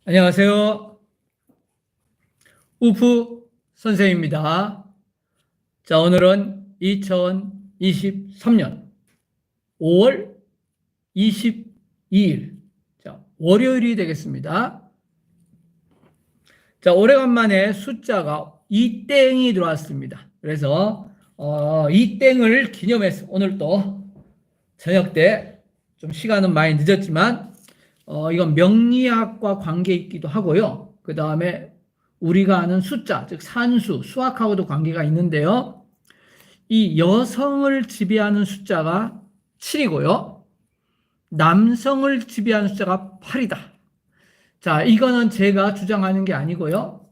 안녕하세요. 우프 선생입니다. 자, 오늘은 2023년 5월 22일, 자, 월요일이 되겠습니다. 자, 오래간만에 숫자가 이땡이 들어왔습니다. 그래서 이땡을 기념해서 오늘 또 저녁 때 좀 시간은 많이 늦었지만 이건 명리학과 관계 있기도 하고요. 그 다음에 우리가 아는 숫자, 즉 산수, 수학하고도 관계가 있는데요. 이 여성을 지배하는 숫자가 7이고요. 남성을 지배하는 숫자가 8이다. 자, 이거는 제가 주장하는 게 아니고요.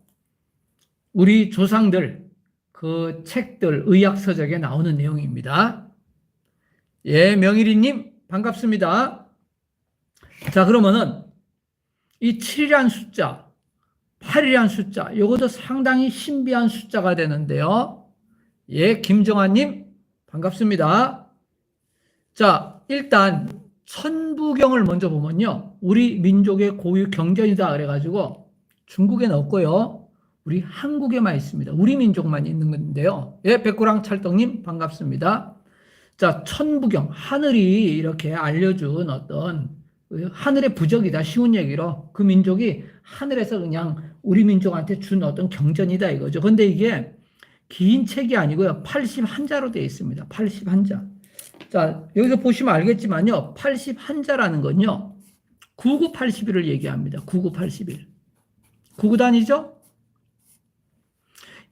우리 조상들, 그 책들, 의학서적에 나오는 내용입니다. 예, 명일이님, 반갑습니다. 자, 그러면은 이 7이란 숫자, 8이란 숫자, 이것도 상당히 신비한 숫자가 되는데요. 예, 김정아님, 반갑습니다. 자, 일단 천부경을 먼저 보면요. 우리 민족의 고유 경전이다 그래가지고 중국에는 없고요. 우리 한국에만 있습니다. 우리 민족만 있는 건데요. 예, 백구랑 찰떡님, 반갑습니다. 자, 천부경, 하늘이 이렇게 알려준 어떤 하늘의 부적이다. 쉬운 얘기로 그 민족이 하늘에서 그냥 우리 민족한테 준 어떤 경전이다 이거죠. 근데 이게 긴 책이 아니고요. 81자로 되어 있습니다. 81자. 자, 여기서 보시면 알겠지만요. 81자라는 건요. 9981을 얘기합니다. 9981. 99단이죠?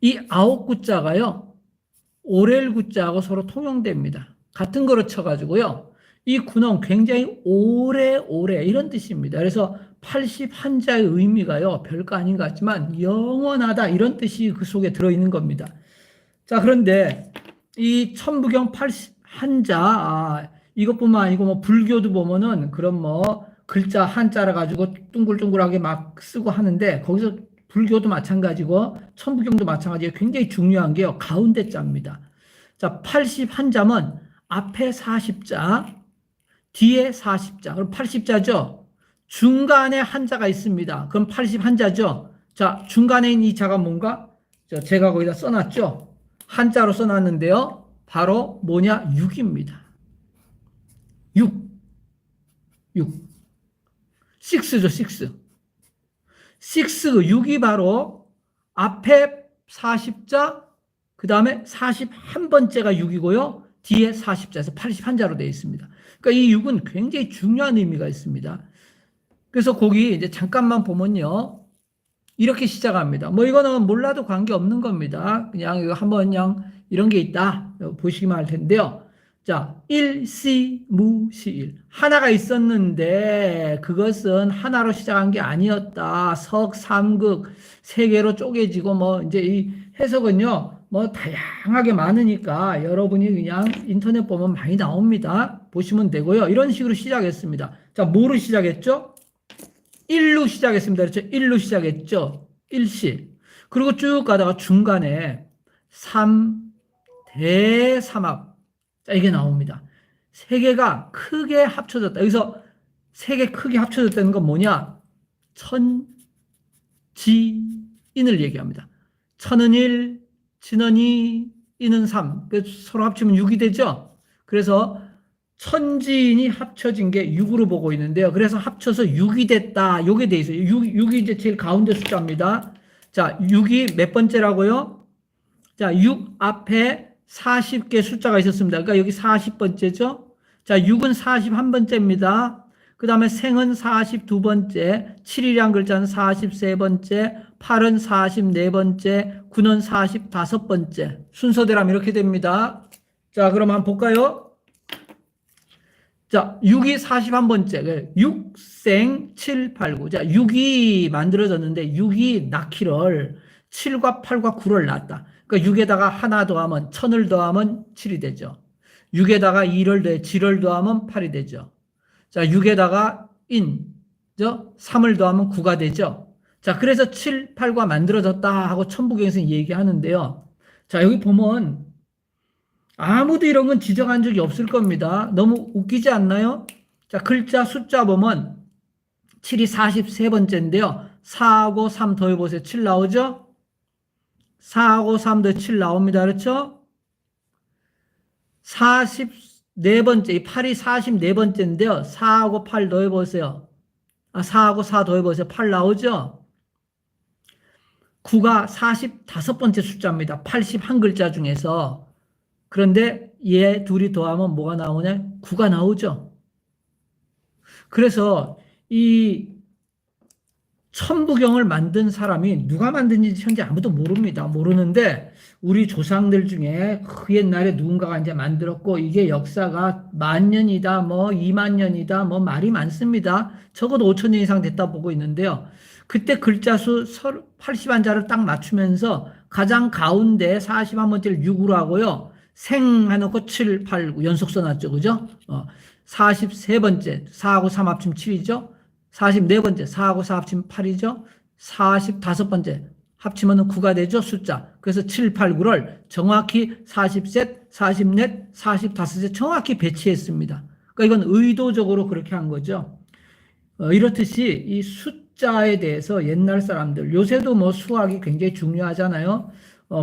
이 9구자가요. 오렐구자하고 서로 통용됩니다. 같은 거로 쳐가지고요. 이 구는 굉장히 오래오래 이런 뜻입니다. 그래서 81자의 의미가요. 별거 아닌 것 같지만 영원하다 이런 뜻이 그 속에 들어있는 겁니다. 자, 그런데 이 천부경 81자 이것뿐만 아니고 뭐 불교도 보면은 그런 뭐 글자 한자라 가지고 둥글둥글하게 막 쓰고 하는데 거기서 불교도 마찬가지고 천부경도 마찬가지고 굉장히 중요한 게요. 가운데 자입니다. 자, 81자면 앞에 40자, 뒤에 40자. 그럼 80자죠? 중간에 한자가 있습니다. 그럼 81자죠? 자, 중간에 있는 이 자가 뭔가? 제가 거기다 써놨죠? 한자로 써놨는데요. 바로 뭐냐? 6입니다. 6. 6. 6죠, 6. 6이 바로 앞에 40자, 그 다음에 41번째가 6이고요. 뒤에 40자에서 81자로 되어 있습니다. 그러니까 이 6은 굉장히 중요한 의미가 있습니다. 그래서 거기 이제 잠깐만 보면요. 이렇게 시작합니다. 뭐 이거는 몰라도 관계없는 겁니다. 그냥 이거 한번 그냥 이런 게 있다. 보시기만 할 텐데요. 자, 일시무시일. 하나가 있었는데 그것은 하나로 시작한 게 아니었다. 석삼극 세 개로 쪼개지고 뭐 이제 이 해석은요. 뭐 다양하게 많으니까 여러분이 그냥 인터넷 보면 많이 나옵니다. 보시면 되고요. 이런 식으로 시작했습니다. 자, 뭐로 시작했죠? 1로 시작했습니다. 그렇죠? 1로 시작했죠? 일시. 그리고 쭉 가다가 중간에 3, 대삼합. 자, 이게 나옵니다. 세 개가 크게 합쳐졌다. 여기서 세 개 크게 합쳐졌다는 건 뭐냐? 천지인을 얘기합니다. 천은 1, 진은 2, 인은 3. 서로 합치면 6이 되죠? 그래서 천지인이 합쳐진 게 6으로 보고 있는데요. 그래서 합쳐서 6이 됐다. 요게 돼 있어요. 6이 이제 제일 가운데 숫자입니다. 자, 6이 몇 번째라고요? 자, 6 앞에 40개 숫자가 있었습니다. 그러니까 여기 40번째죠? 자, 6은 41번째입니다. 그 다음에 생은 42번째, 7이란 글자는 43번째, 8은 44번째, 9는 45번째. 순서대로하면 이렇게 됩니다. 자, 그럼 한번 볼까요? 자, 6이 41번째. 6생 7, 8, 9. 자, 6이 만들어졌는데 6이 낳기를 7과 8과 9를 낳았다. 그러니까 6에다가 하나 더하면 1000을 더하면 7이 되죠. 6에다가 2를 더해 7을 더하면 8이 되죠. 자, 6에다가 3을 더하면 9가 되죠. 자, 그래서 7, 8과 만들어졌다 하고 천부경에서 얘기하는데요. 자, 여기 보면 아무도 이런 건 지적한 적이 없을 겁니다. 너무 웃기지 않나요? 자, 글자 숫자 보면 7이 43번째인데요. 4하고 3 더해보세요. 7 나오죠? 4하고 3 더해 7 나옵니다. 그렇죠? 44번째, 이 8이 44번째인데요. 4하고 8 더해보세요. 4하고 4 더해보세요. 8 나오죠? 9가 45번째 숫자입니다. 81글자 중에서. 그런데 얘 둘이 더하면 뭐가 나오냐? 9가 나오죠. 그래서 이 천부경을 만든 사람이 누가 만든지 현재 아무도 모릅니다. 모르는데 우리 조상들 중에 그 옛날에 누군가가 이제 만들었고 이게 역사가 10,000년이다, 뭐 20,000년이다, 뭐 말이 많습니다. 적어도 5,000년 이상 됐다 보고 있는데요. 그때 글자 수 80한자를 딱 맞추면서 가장 가운데 41번째를 6으로 하고요. 생 해놓고 7, 8, 9 연속 써놨죠. 그죠? 43번째 4하고 3 합치면 7이죠. 44번째 4하고 4 합치면 8이죠. 45번째 합치면 9가 되죠. 숫자. 그래서 7, 8, 9를 정확히 40셋, 40넷, 45셋 정확히 배치했습니다. 그러니까 이건 의도적으로 그렇게 한 거죠. 이렇듯이 이 숫자에 대해서 옛날 사람들, 요새도 뭐 수학이 굉장히 중요하잖아요.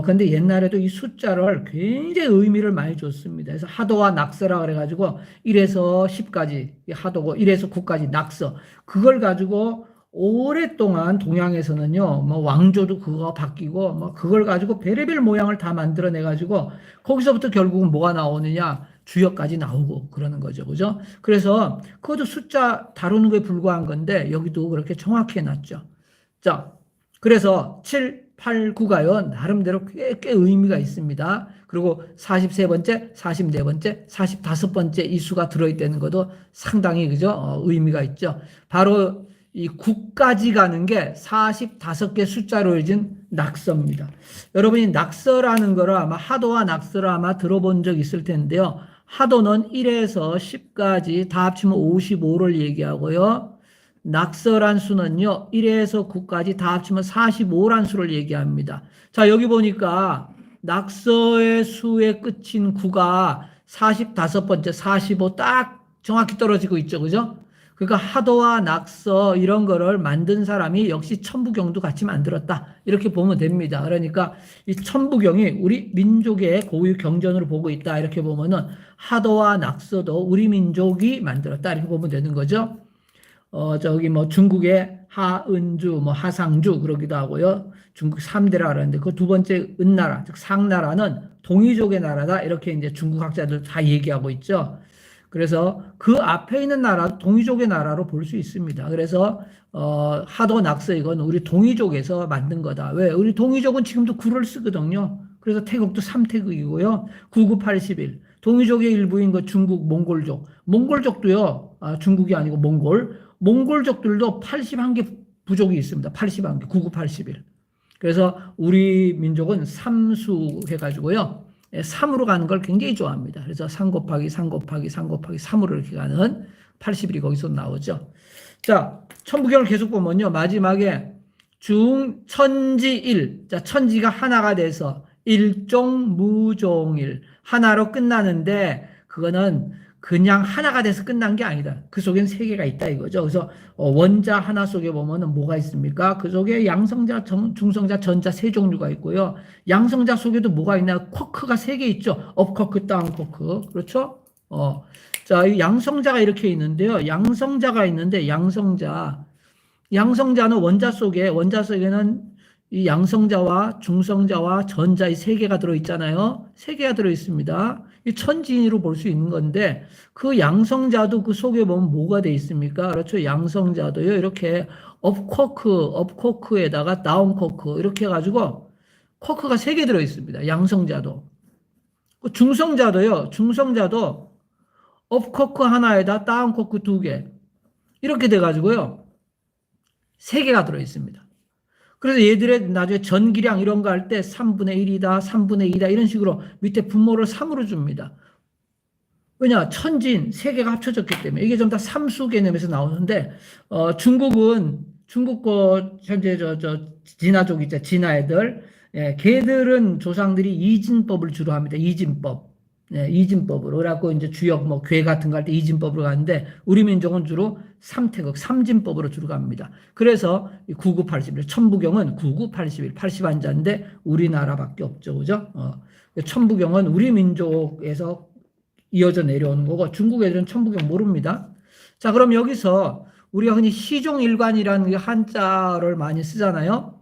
근데 옛날에도 이 숫자를 굉장히 의미를 많이 줬습니다. 그래서 하도와 낙서라 그래가지고 1에서 10까지 하도고 1에서 9까지 낙서. 그걸 가지고 오랫동안 동양에서는요, 뭐 왕조도 그거 바뀌고, 뭐 그걸 가지고 별의별 모양을 다 만들어내가지고 거기서부터 결국은 뭐가 나오느냐? 주역까지 나오고 그러는 거죠. 그죠? 그래서 그것도 숫자 다루는 거에 불과한 건데 여기도 그렇게 정확히 해놨죠. 자, 그래서 7, 8, 9가요. 나름대로 꽤 의미가 있습니다. 그리고 43번째, 44번째, 45번째 이 수가 들어있다는 것도 상당히 그죠? 의미가 있죠. 바로 이 9까지 가는 게 45개 숫자로 이어진 낙서입니다. 여러분이 낙서라는 거를 아마 하도와 낙서를 아마 들어본 적 있을 텐데요. 하도는 1에서 10까지 다 합치면 55를 얘기하고요. 낙서란 수는요, 1에서 9까지 다 합치면 45란 수를 얘기합니다. 자, 여기 보니까 낙서의 수의 끝인 9가 45번째, 45 딱 정확히 떨어지고 있죠. 그죠? 그러니까 하도와 낙서 이런 거를 만든 사람이 역시 천부경도 같이 만들었다. 이렇게 보면 됩니다. 그러니까 이 천부경이 우리 민족의 고유 경전으로 보고 있다. 이렇게 보면은 하도와 낙서도 우리 민족이 만들었다. 이렇게 보면 되는 거죠. 저기 뭐 중국의 하은주, 뭐 하상주 그러기도 하고요. 중국 3대라 그러는데 그 두 번째 은나라, 즉 상나라는 동이족의 나라다. 이렇게 이제 중국 학자들 다 얘기하고 있죠. 그래서 그 앞에 있는 나라, 동이족의 나라로 볼 수 있습니다. 그래서 하도 낙서 이건 우리 동이족에서 만든 거다. 왜? 우리 동이족은 지금도 구를 쓰거든요. 그래서 태국도 3태국이고요. 9981. 동이족의 일부인 그 중국 몽골족. 몽골족도요. 중국이 아니고 몽골족들도 81개 부족이 있습니다. 81개. 9981. 그래서 우리 민족은 삼수 해가지고요. 3으로 가는 걸 굉장히 좋아합니다. 그래서 3 곱하기 3 곱하기 3 곱하기 3으로 이렇게 가는 81이 거기서 나오죠. 자, 천부경을 계속 보면요. 마지막에 중천지일. 자, 천지가 하나가 돼서 일종무종일. 하나로 끝나는데 그거는 그냥 하나가 돼서 끝난 게 아니다. 그 속엔 세 개가 있다 이거죠. 그래서 원자 하나 속에 보면은 뭐가 있습니까? 그 속에 양성자, 중성자, 전자 세 종류가 있고요. 양성자 속에도 뭐가 있나? 쿼크가 세 개 있죠. 업쿼크, 다운쿼크. 그렇죠? 자, 이 양성자가 이렇게 있는데요. 양성자가 있는데 양성자는 원자 속에는 이 양성자와 중성자와 전자 이 세 개가 들어 있잖아요. 세 개가 들어 있습니다. 이 천지인으로 볼 수 있는 건데 그 양성자도 그 속에 보면 뭐가 돼 있습니까? 그렇죠. 양성자도요. 이렇게 업쿼크에다가 다운쿼크 이렇게 해가지고 쿼크가 세 개 들어 있습니다. 양성자도. 중성자도 업쿼크 하나에다 다운쿼크 두 개 이렇게 돼가지고요. 세 개가 들어 있습니다. 그래서 얘들의 나중에 전기량 이런 거 할 때 3분의 1이다, 3분의 2다 이런 식으로 밑에 분모를 3으로 줍니다. 왜냐? 천진 세 개가 합쳐졌기 때문에 이게 전부 다 삼수 개념에서 나오는데 중국 거 현재 진화족 있죠. 진화 애들. 예, 걔들은 조상들이 이진법을 주로 합니다. 이진법. 네, 이진법으로. 그래갖고 이제 주역 뭐 괴 같은 거 할 때 이진법으로 가는데 우리 민족은 주로 삼태극, 삼진법으로 주로 갑니다. 그래서 9981, 천부경은 9981, 80한자인데 우리나라밖에 없죠. 그죠? 천부경은 우리 민족에서 이어져 내려오는 거고 중국 애들은 천부경 모릅니다. 자, 그럼 여기서 우리가 흔히 시종일관이라는 한자를 많이 쓰잖아요.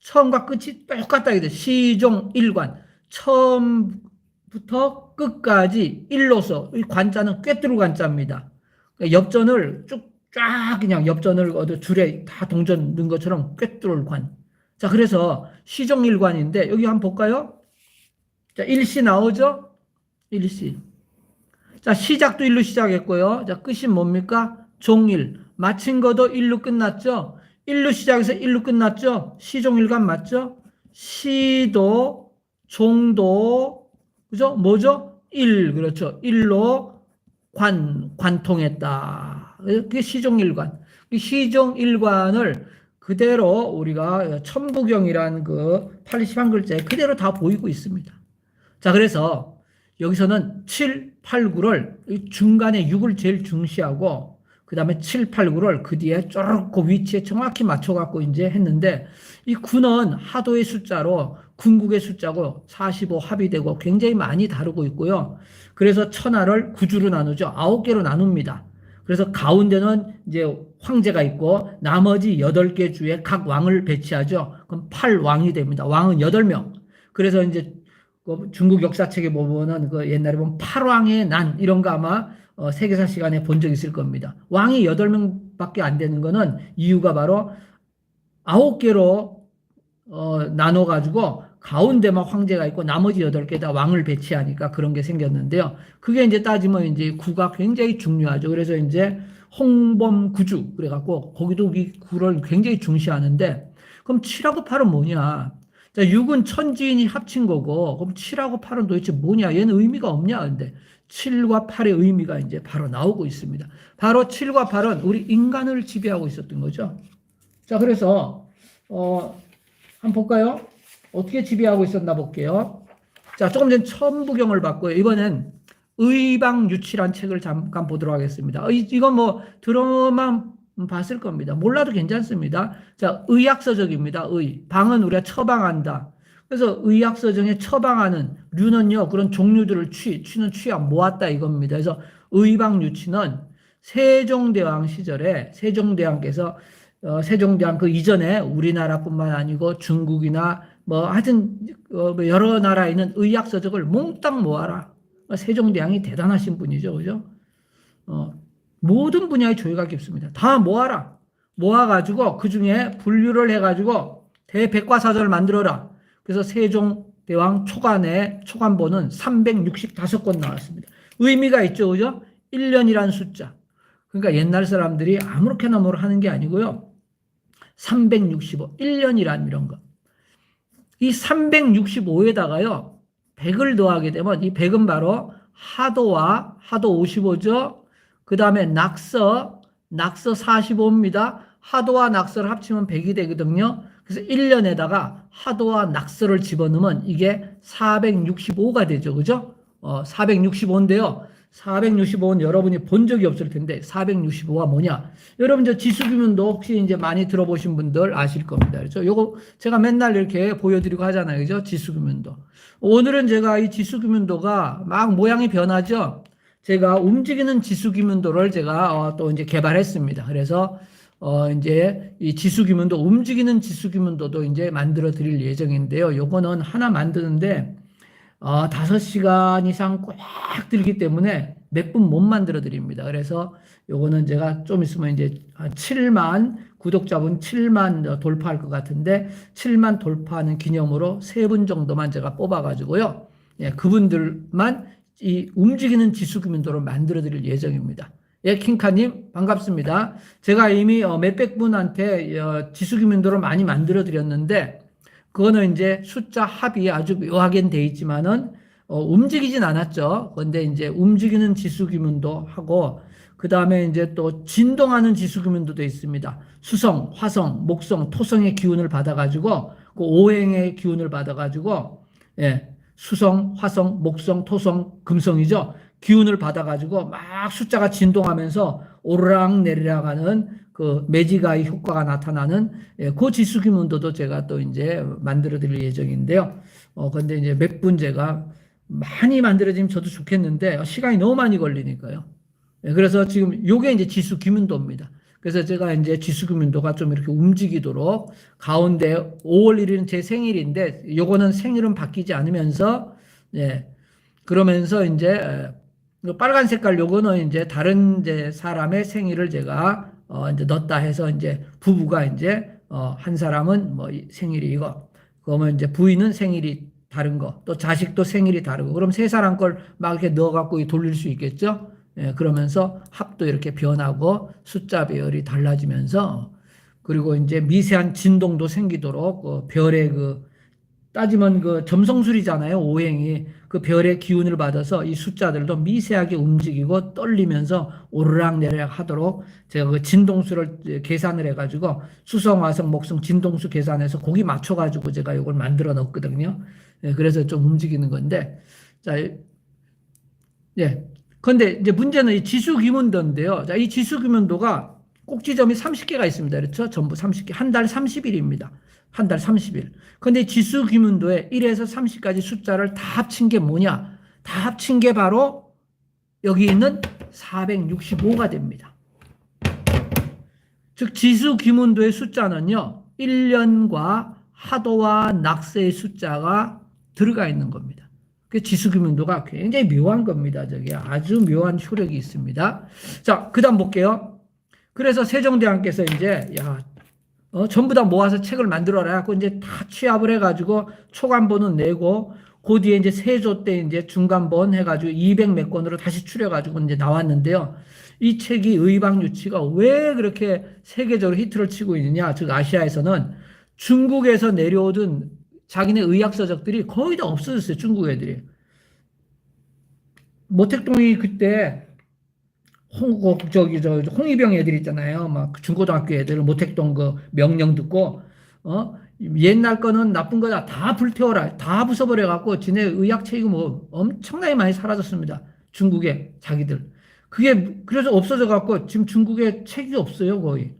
처음과 끝이 똑같다 이게 시종일관. 처음부터 끝까지 일로서 이 관자는 꿰뚫어 관자입니다. 그러니까 엽전을 쫙 그냥 엽전을 줄에 다 동전 넣은 것처럼 꿰뚫어 관. 자, 그래서 시종일관인데 여기 한번 볼까요? 자, 일시 나오죠? 일시. 자, 시작도 일로 시작했고요. 자, 끝이 뭡니까? 종일. 마친 것도 일로 끝났죠? 일로 시작해서 일로 끝났죠? 시종일관 맞죠? 시도, 종도, 그죠? 뭐죠? 일, 그렇죠. 일로 관통했다. 그게 시종일관. 시종일관을 그대로 우리가 천부경이란 그 81글자에 그대로 다 보이고 있습니다. 자, 그래서 여기서는 7, 8, 9를 중간에 6을 제일 중시하고 그 다음에 7, 8, 9를 그 뒤에 쪼르륵 그 위치에 정확히 맞춰갖고 이제 했는데 이 9는 하도의 숫자로 궁극의 숫자고 45 합의되고 굉장히 많이 다루고 있고요. 그래서 천하를 9주로 나누죠. 9개로 나눕니다. 그래서 가운데는 이제 황제가 있고 나머지 8개 주에 각 왕을 배치하죠. 그럼 8왕이 됩니다. 왕은 8명. 그래서 이제 중국 역사책에 보면은 그 옛날에 보면 팔왕의 난 이런 거 아마 세계사 시간에 본 적 있을 겁니다. 왕이 8명밖에 안 되는 거는 이유가 바로 9개로 나눠 가지고 가운데만 황제가 있고 나머지 8개다 왕을 배치하니까 그런 게 생겼는데요. 그게 이제 따지면 이제 구가 굉장히 중요하죠. 그래서 이제 홍범구주 그래갖고 거기도 이 구를 굉장히 중시하는데 그럼 7하고 8은 뭐냐? 자, 6은 천지인이 합친 거고, 그럼 7하고 8은 도대체 뭐냐? 얘는 의미가 없냐? 근데 7과 8의 의미가 이제 바로 나오고 있습니다. 바로 7과 8은 우리 인간을 지배하고 있었던 거죠. 자, 그래서, 한번 볼까요? 어떻게 지배하고 있었나 볼게요. 자, 조금 전 천부경을 봤고요. 이번엔 의방유치란 책을 잠깐 보도록 하겠습니다. 이건 뭐, 들어만 봤을 겁니다. 몰라도 괜찮습니다. 자, 의학서적입니다. 방은 우리가 처방한다. 그래서 의학서적에 처방하는 류는요, 그런 종류들을 취는 취약 모았다 이겁니다. 그래서 의방유치는 세종대왕 시절에 세종대왕께서 세종대왕 그 이전에 우리나라뿐만 아니고 중국이나 뭐 하여튼 여러 나라에 있는 의학서적을 몽땅 모아라. 세종대왕이 대단하신 분이죠. 그죠? 모든 분야의 조예가 깊습니다. 다 모아라. 모아가지고 그 중에 분류를 해가지고 대백과사전을 만들어라. 그래서 세종대왕 초간본은 365권 나왔습니다. 의미가 있죠. 그죠? 1년이란 숫자. 그러니까 옛날 사람들이 아무렇게나 뭘 하는 게 아니고요. 365, 1년이란 이런 거. 이 365에다가요. 100을 더하게 되면 이 100은 바로 하도 55죠. 그 다음에 낙서 45입니다. 하도와 낙서를 합치면 100이 되거든요. 그래서 1년에다가 하도와 낙서를 집어넣으면 이게 465가 되죠. 그죠? 465인데요. 465는 여러분이 본 적이 없을 텐데 465가 뭐냐? 여러분 저 지수규문도 혹시 이제 많이 들어보신 분들 아실 겁니다. 그렇죠? 요거 제가 맨날 이렇게 보여드리고 하잖아요. 그죠? 지수규문도. 오늘은 제가 이 지수규문도가 막 모양이 변하죠. 제가 움직이는 지수규문도를 제가 또 이제 개발했습니다. 그래서 이제 이 지수규문도 움직이는 지수규문도도 이제 만들어 드릴 예정인데요. 요거는 하나 만드는데 5시간 이상 꽉 들기 때문에 몇 분 못 만들어 드립니다. 그래서 요거는 제가 좀 있으면 이제 7만 구독자분 7만 돌파할 것 같은데 7만 돌파하는 기념으로 3분 정도만 제가 뽑아 가지고요. 예, 그분들만 이 움직이는 지수규문도를 만들어 드릴 예정입니다. 예, 킹카님 반갑습니다. 제가 이미 몇백 분한테 지수규문도를 많이 만들어 드렸는데 그거는 이제 숫자 합이 아주 묘하게 돼 있지만은 움직이진 않았죠. 그런데 이제 움직이는 지수규문도 하고 그 다음에 이제 또 진동하는 지수규문도도 있습니다. 수성, 화성, 목성, 토성의 기운을 받아가지고 그 오행의 기운을 받아가지고 예. 수성, 화성, 목성, 토성, 금성이죠. 기운을 받아가지고 막 숫자가 진동하면서 오르락 내리락 하는 그 매지가의 효과가 나타나는 그 지수기문도도 제가 또 이제 만들어 드릴 예정인데요. 근데 이제 몇 분 제가 많이 만들어지면 저도 좋겠는데 시간이 너무 많이 걸리니까요. 그래서 지금 요게 이제 지수기문도입니다. 그래서 제가 이제 지수기문도가 좀 이렇게 움직이도록 가운데 5월 1일은 제 생일인데 요거는 생일은 바뀌지 않으면서 그러면서 이제 빨간 색깔 요거는 이제 다른 이제 사람의 생일을 제가 이제 넣었다 해서 이제 부부가 이제 한 사람은 뭐 생일이 이거 그러면 이제 부인은 생일이 다른 거 또 자식도 생일이 다르고 그럼 세 사람 걸 막 이렇게 넣어 갖고 돌릴 수 있겠죠. 그러면서 합도 이렇게 변하고 숫자 배열이 달라지면서 그리고 이제 미세한 진동도 생기도록 별의 따지면 점성술이잖아요. 오행이 그 별의 기운을 받아서 이 숫자들도 미세하게 움직이고 떨리면서 오르락 내리락 하도록 제가 그 진동수를 계산을 해가지고 수성, 화성, 목성 진동수 계산해서 거기 맞춰가지고 제가 이걸 만들어 놓거든요. 그래서 좀 움직이는 건데, 자, 근데 이제 문제는 이 지수기문도인데요. 자, 이 지수기문도가 꼭지점이 30개가 있습니다. 그렇죠? 전부 30개. 한 달 30일입니다. 한 달 30일. 근데 지수기문도에 1에서 30까지 숫자를 다 합친 게 뭐냐? 다 합친 게 바로 여기 있는 465가 됩니다. 즉 지수기문도의 숫자는요. 1년과 하도와 낙세의 숫자가 들어가 있는 겁니다. 그 지수기문도가 굉장히 묘한 겁니다. 저게 아주 묘한 효력이 있습니다. 자, 그 다음 볼게요. 그래서 세종대왕께서 이제 전부 다 모아서 책을 만들어라 하고 이제 다 취합을 해가지고 초간본은 내고 그 뒤에 이제 세조 때 이제 중간본 해가지고 200 몇 권으로 다시 추려가지고 이제 나왔는데요. 이 책이 의방유치가 왜 그렇게 세계적으로 히트를 치고 있느냐? 즉 아시아에서는 중국에서 내려오던 자기네 의학서적들이 거의 다 없어졌어요. 중국 애들이. 모택동이 그때 홍위병 애들 있잖아요. 막 중고등학교 애들 모택동 그 명령 듣고 옛날 거는 나쁜 거다 다 불태워라 다 부숴버려 갖고 지네 의학 책이 뭐 엄청나게 많이 사라졌습니다. 중국에 자기들 그게 그래서 없어져 갖고 지금 중국에 책이 없어요 거의.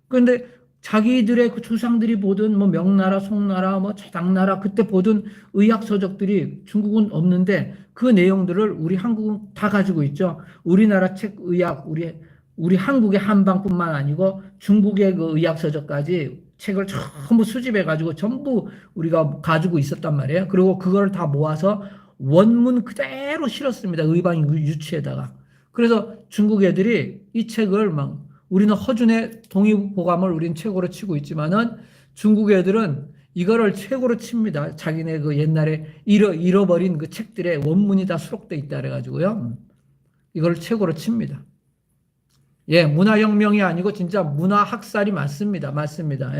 그런데 자기들의 그 조상들이 보던 뭐 명나라, 송나라, 뭐 당나라 그때 보던 의학 서적들이 중국은 없는데 그 내용들을 우리 한국은 다 가지고 있죠. 우리나라 책 의학 우리 한국의 한방뿐만 아니고 중국의 그 의학 서적까지 책을 전부 수집해 가지고 전부 우리가 가지고 있었단 말이에요. 그리고 그걸 다 모아서 원문 그대로 실었습니다. 의방 유치에다가. 그래서 중국 애들이 이 책을 막 우리는 허준의 동의보감을 우린 최고로 치고 있지만은 중국 애들은 이거를 최고로 칩니다. 자기네 그 옛날에 잃어버린 그 책들의 원문이 다 수록돼 있다 그래가지고요. 이걸 최고로 칩니다. 문화혁명이 아니고 진짜 문화학살이 맞습니다. 맞습니다.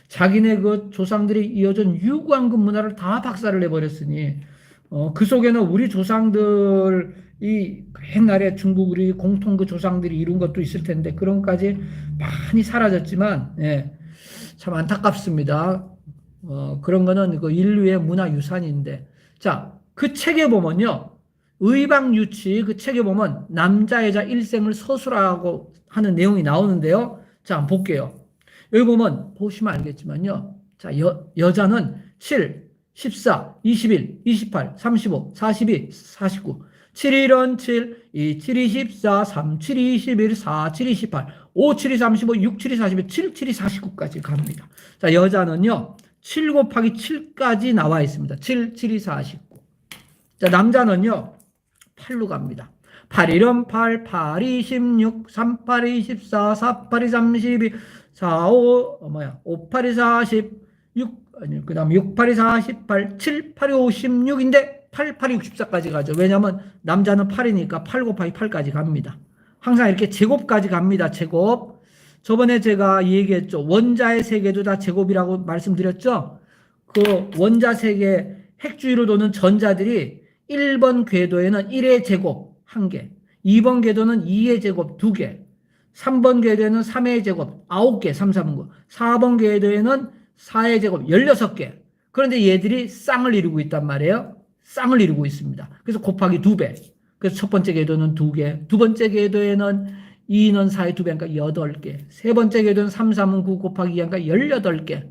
자기네 그 조상들이 이어준 유구한 그 문화를 다 박살을 내버렸으니, 그 속에는 우리 조상들이 옛날에 중국 우리 공통 그 조상들이 이룬 것도 있을 텐데, 그런 것까지 많이 사라졌지만, 참 안타깝습니다. 그런 거는 그 인류의 문화유산인데. 자, 그 책에 보면요. 의방유치 그 책에 보면 남자 여자 일생을 서술하고 하는 내용이 나오는데요. 자, 한번 볼게요. 여기 보면 보시면 알겠지만요. 자, 여자는 7, 14, 21, 28, 35, 42, 49. 7일은 7, 2, 7, 24, 3, 7, 21, 4, 7, 28, 5, 7, 35, 6, 7, 42, 7, 7, 49까지 갑니다. 자, 여자는요. 7 곱하기 7까지 나와 있습니다. 7, 7, 49. 자, 남자는요. 8로 갑니다. 8일은 8, 8, 26, 3, 8, 24, 4, 8, 32, 4, 5, 5, 8, 46, 그 다음 6, 8, 48, 7, 8, 56인데 8, 8, 64까지 가죠. 왜냐하면 남자는 8이니까 8 곱하기 8까지 갑니다. 항상 이렇게 제곱까지 갑니다. 제곱. 저번에 제가 얘기했죠. 원자의 세계도 다 제곱이라고 말씀드렸죠. 그 원자 세계 핵주위로 도는 전자들이 1번 궤도에는 1의 제곱 1개, 2번 궤도는 2의 제곱 2개, 3번 궤도에는 3의 제곱 9개, 3, 3구, 4번 궤도에는 4의 제곱 16개. 그런데 얘들이 쌍을 이루고 있단 말이에요. 쌍을 이루고 있습니다. 그래서 곱하기 2배. 그래서 첫 번째 궤도는 2개, 두 번째 궤도에는 2는 4의 2배니까 8개, 세 번째 궤도는 3, 3은 9 곱하기 2하니까 18개,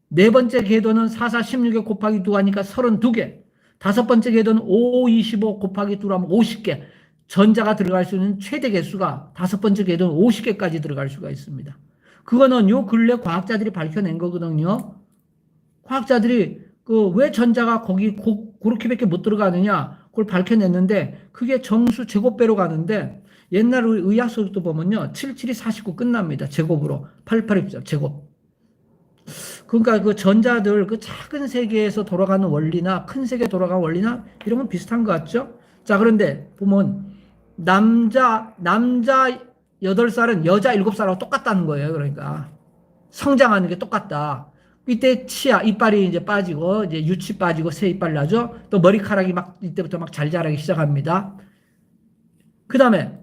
네 번째 궤도는 4, 4, 16에 곱하기 2 하니까 32개, 다섯 번째 궤도는 5, 25 곱하기 2하면 50개, 전자가 들어갈 수 있는 최대 개수가 다섯 번째 궤도는 50개까지 들어갈 수가 있습니다. 그거는 요 근래 과학자들이 밝혀낸 거거든요. 과학자들이 왜 전자가 거기 그렇게밖에 못 들어가느냐 그걸 밝혀냈는데 그게 정수 제곱배로 가는데 옛날 의학서도 보면요 77이 49 끝납니다. 제곱으로 88이 제곱. 그러니까 그 전자들 그 작은 세계에서 돌아가는 원리나 큰 세계 돌아가는 원리나 이런 건 비슷한 것 같죠? 자, 그런데 보면 남자 8살은 여자 7살하고 똑같다는 거예요. 그러니까 성장하는 게 똑같다. 이때 치아 이빨이 이제 빠지고 이제 유치 빠지고 새 이빨 나죠. 또 머리카락이 막 이때부터 막 잘 자라기 시작합니다. 그다음에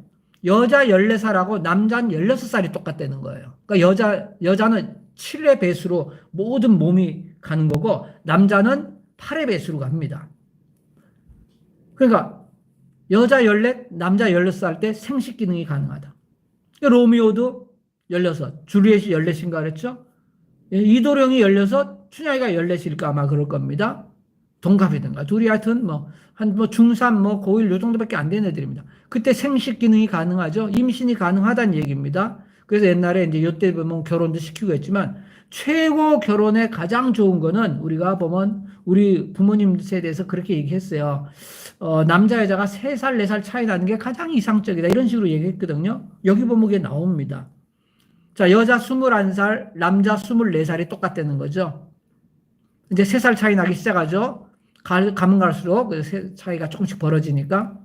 여자 14살하고 남자는 16살이 똑같다는 거예요. 그러니까 여자는 7의 배수로 모든 몸이 가는 거고 남자는 8의 배수로 갑니다. 그러니까 여자 14, 남자 16살 때 생식 기능이 가능하다. 로미오도 16, 줄리엣이 14인가 그랬죠? 이도령이 16, 춘향이가 14일까 아마 그럴 겁니다. 동갑이든가. 둘이 하여튼 중3, 고1 요 정도밖에 안 되는 애들입니다. 그때 생식 기능이 가능하죠. 임신이 가능하다는 얘기입니다. 그래서 옛날에 이제 요때 보면 결혼도 시키고 했지만 최고 결혼에 가장 좋은 거는 우리가 보면 우리 부모님 세대에서 그렇게 얘기했어요. 남자 여자가 3살, 4살 차이 나는 게 가장 이상적이다. 이런 식으로 얘기했거든요. 여기 보면 그게 나옵니다. 자, 여자 21살, 남자 24살이 똑같다는 거죠. 이제 3살 차이 나기 시작하죠. 가면 갈수록 그 차이가 조금씩 벌어지니까.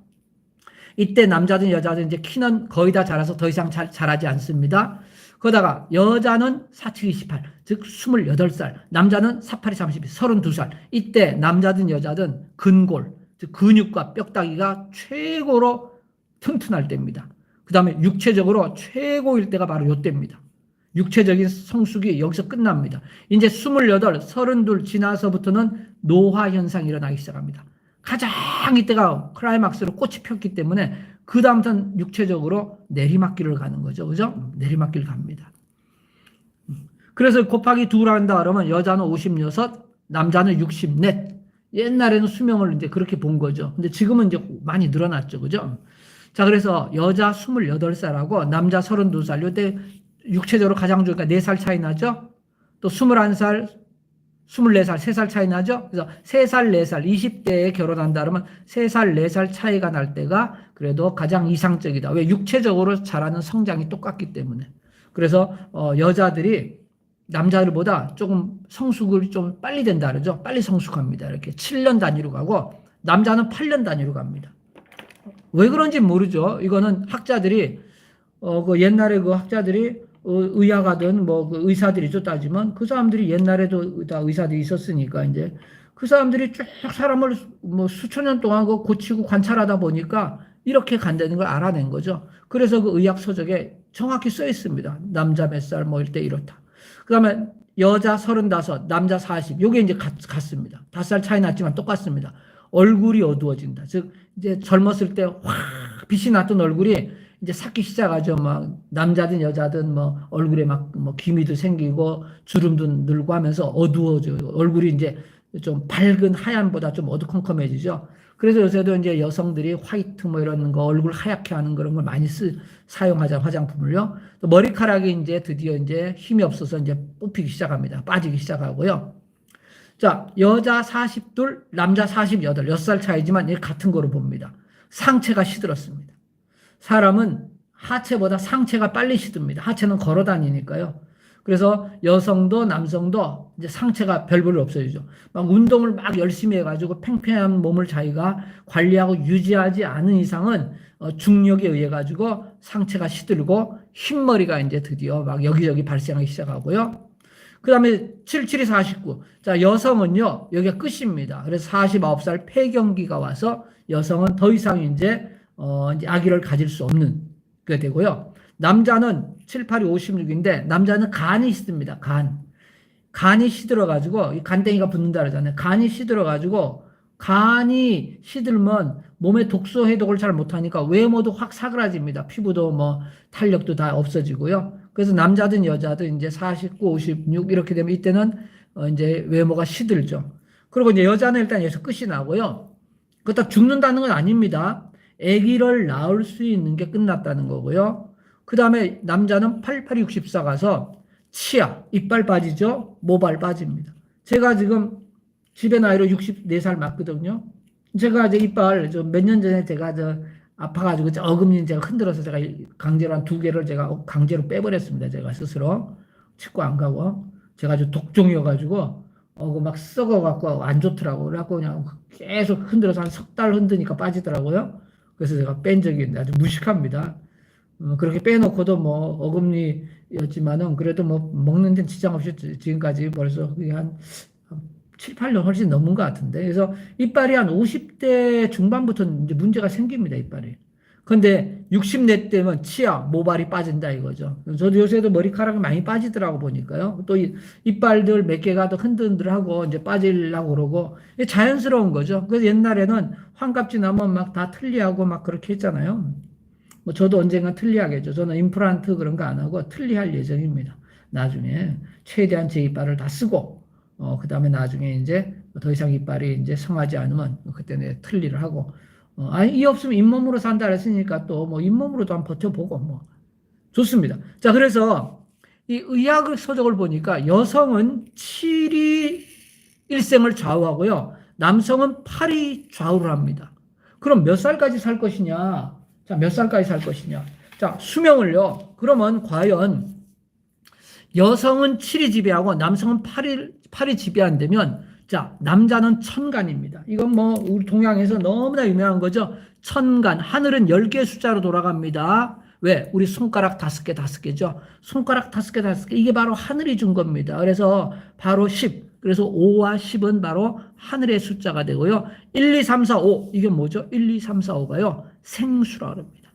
이때 남자든 여자든 이제 키는 거의 다 자라서 더 이상 자라지 않습니다. 그러다가 여자는 47, 28, 즉 28살, 남자는 48, 32, 32살. 이때 남자든 여자든 근골, 즉 근육과 뼈다귀가 최고로 튼튼할 때입니다. 그 다음에 육체적으로 최고일 때가 바로 이때입니다. 육체적인 성숙이 여기서 끝납니다. 이제 28, 32 지나서부터는 노화 현상이 일어나기 시작합니다. 가장 이때가 클라이막스로 꽃이 폈기 때문에 그 다음부터는 육체적으로 내리막길을 가는 거죠. 그죠? 내리막길 갑니다. 그래서 곱하기 2를 한다 그러면 여자는 56, 남자는 64. 옛날에는 수명을 이제 그렇게 본 거죠. 근데 지금은 이제 많이 늘어났죠. 그죠? 자, 그래서 여자 28살하고 남자 32살. 요때 육체적으로 가장 좋으니까 4살 차이 나죠? 또 21살, 24살, 3살 차이 나죠? 그래서 3살, 4살, 20대에 결혼한다 그러면 3살, 4살 차이가 날 때가 그래도 가장 이상적이다. 왜? 육체적으로 자라는 성장이 똑같기 때문에. 그래서 여자들이 남자들보다 조금 성숙을 좀 빨리 된다 그러죠? 빨리 성숙합니다. 이렇게 7년 단위로 가고 남자는 8년 단위로 갑니다. 왜 그런지 모르죠. 이거는 학자들이 그 옛날에 그 학자들이 의학하든 그 의사들이죠 따지면 그 사람들이 옛날에도 다 의사들이 있었으니까 이제 그 사람들이 쭉 사람을 수천 년 동안 그 고치고 관찰하다 보니까 이렇게 간다는 걸 알아낸 거죠. 그래서 그 의학 서적에 정확히 써 있습니다. 남자 몇 살 뭐 이때 이렇다. 그다음에 여자 35, 남자 40. 요게 이제 같습니다. 5살 차이 났지만 똑같습니다. 얼굴이 어두워진다. 즉 이제 젊었을 때 확 빛이 났던 얼굴이 이제 삭기 시작하죠. 막 남자든 여자든 얼굴에 막 기미도 생기고 주름도 늘고 하면서 어두워져요. 얼굴이 이제 좀 밝은 하얀보다 좀 어두컴컴해지죠. 그래서 요새도 이제 여성들이 화이트 이런 거 얼굴 하얗게 하는 그런 걸 많이 사용하자 화장품을요. 또 머리카락이 이제 드디어 이제 힘이 없어서 이제 뽑히기 시작합니다. 빠지기 시작하고요. 자, 여자 42, 남자 48, 6살 차이지만 같은 거로 봅니다. 상체가 시들었습니다. 사람은 하체보다 상체가 빨리 시듭니다. 하체는 걸어 다니니까요. 그래서 여성도 남성도 이제 상체가 별볼일 없어지죠. 막 운동을 막 열심히 해가지고 팽팽한 몸을 자기가 관리하고 유지하지 않은 이상은 중력에 의해 가지고 상체가 시들고 흰머리가 이제 드디어 막 여기저기 발생하기 시작하고요. 그 다음에 77이 49. 자, 여성은요, 여기가 끝입니다. 그래서 49살 폐경기가 와서 여성은 더 이상 이제 아기를 가질 수 없는 게 되고요. 남자는 7, 8이 56인데 남자는 간이 시듭니다. 간이 시들어가지고 이 간땡이가 붙는다 그러잖아요. 간이 시들어가지고 간이 시들면 몸에 독소 해독을 잘 못하니까 외모도 확 사그라집니다. 피부도 뭐 탄력도 다 없어지고요. 그래서 남자든 여자든 이제 49, 56 이렇게 되면 이때는 이제 외모가 시들죠. 그리고 이제 여자는 일단 여기서 끝이 나고요. 그렇다 죽는다는 건 아닙니다. 아기를 낳을 수 있는 게 끝났다는 거고요. 그 다음에 남자는 88, 64 가서 치아, 이빨 빠지죠? 모발 빠집니다. 제가 지금 집의 나이로 64살 맞거든요. 제가 이제 이빨 몇 년 전에 제가 아파가지고 어금니 제가 흔들어서 제가 강제로 한 2개를 제가 강제로 빼버렸습니다. 제가 스스로 치과 안 가고 제가 아주 독종이어가지고 막 썩어갖고 안 좋더라고. 그래갖고 그냥 계속 흔들어서 한 3달 흔드니까 빠지더라고요. 그래서 제가 뺀 적이 있는데 아주 무식합니다. 그렇게 빼놓고도 뭐 어금니였지만은 그래도 뭐 먹는 데는 지장 없이 지금까지 벌써 한 7, 8년 훨씬 넘은 것 같은데. 그래서 이빨이 한 50대 중반부터 이제 문제가 생깁니다, 이빨이. 근데 60대 때면 치아, 모발이 빠진다 이거죠. 저도 요새도 머리카락이 많이 빠지더라고 보니까요. 또 이빨들 몇 개가 더 흔들흔들하고 이제 빠지려고 그러고 자연스러운 거죠. 그래서 옛날에는 환갑지 나면 막 다 틀리하고 막 그렇게 했잖아요. 뭐 저도 언젠가 틀리하겠죠. 저는 임플란트 그런 거 안 하고 틀리할 예정입니다. 나중에 최대한 제 이빨을 다 쓰고 그 다음에 나중에 이제 더 이상 이빨이 이제 성하지 않으면 그때는 틀리를 하고 아니, 이 없으면 잇몸으로 산다 그랬으니까 또 뭐 잇몸으로도 한번 버텨보고 뭐 좋습니다. 자, 그래서 이 의학 서적을 보니까 여성은 7이 일생을 좌우하고요. 남성은 8이 좌우를 합니다. 그럼 몇 살까지 살 것이냐? 자, 몇 살까지 살 것이냐? 자, 수명을요. 그러면 과연 여성은 7이 지배하고 남성은 8이 지배한다면 자, 남자는 천간입니다. 이건 뭐 우리 동양에서 너무나 유명한 거죠. 천간, 하늘은 10개의 숫자로 돌아갑니다. 왜? 우리 손가락 5개, 5개죠. 손가락 5개, 5개. 이게 바로 하늘이 준 겁니다. 그래서 바로 10. 그래서 5와 10은 바로 하늘의 숫자가 되고요. 1, 2, 3, 4, 5. 이게 뭐죠? 1, 2, 3, 4, 5가요. 생수라 그럽니다.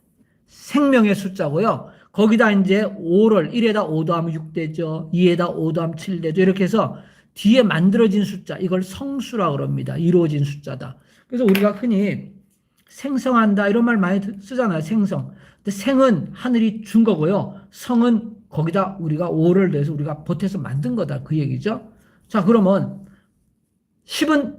생명의 숫자고요. 거기다 이제 5를 1에다 5 더하면 6 되죠. 2에다 5 더하면 7 되죠. 이렇게 해서 뒤에 만들어진 숫자, 이걸 성수라 그럽니다. 이루어진 숫자다. 그래서 우리가 흔히 생성한다 이런 말 많이 쓰잖아요. 생성. 근데 생은 하늘이 준 거고요. 성은 거기다 우리가 5를 내서 우리가 보태서 만든 거다. 그 얘기죠. 자, 그러면 10은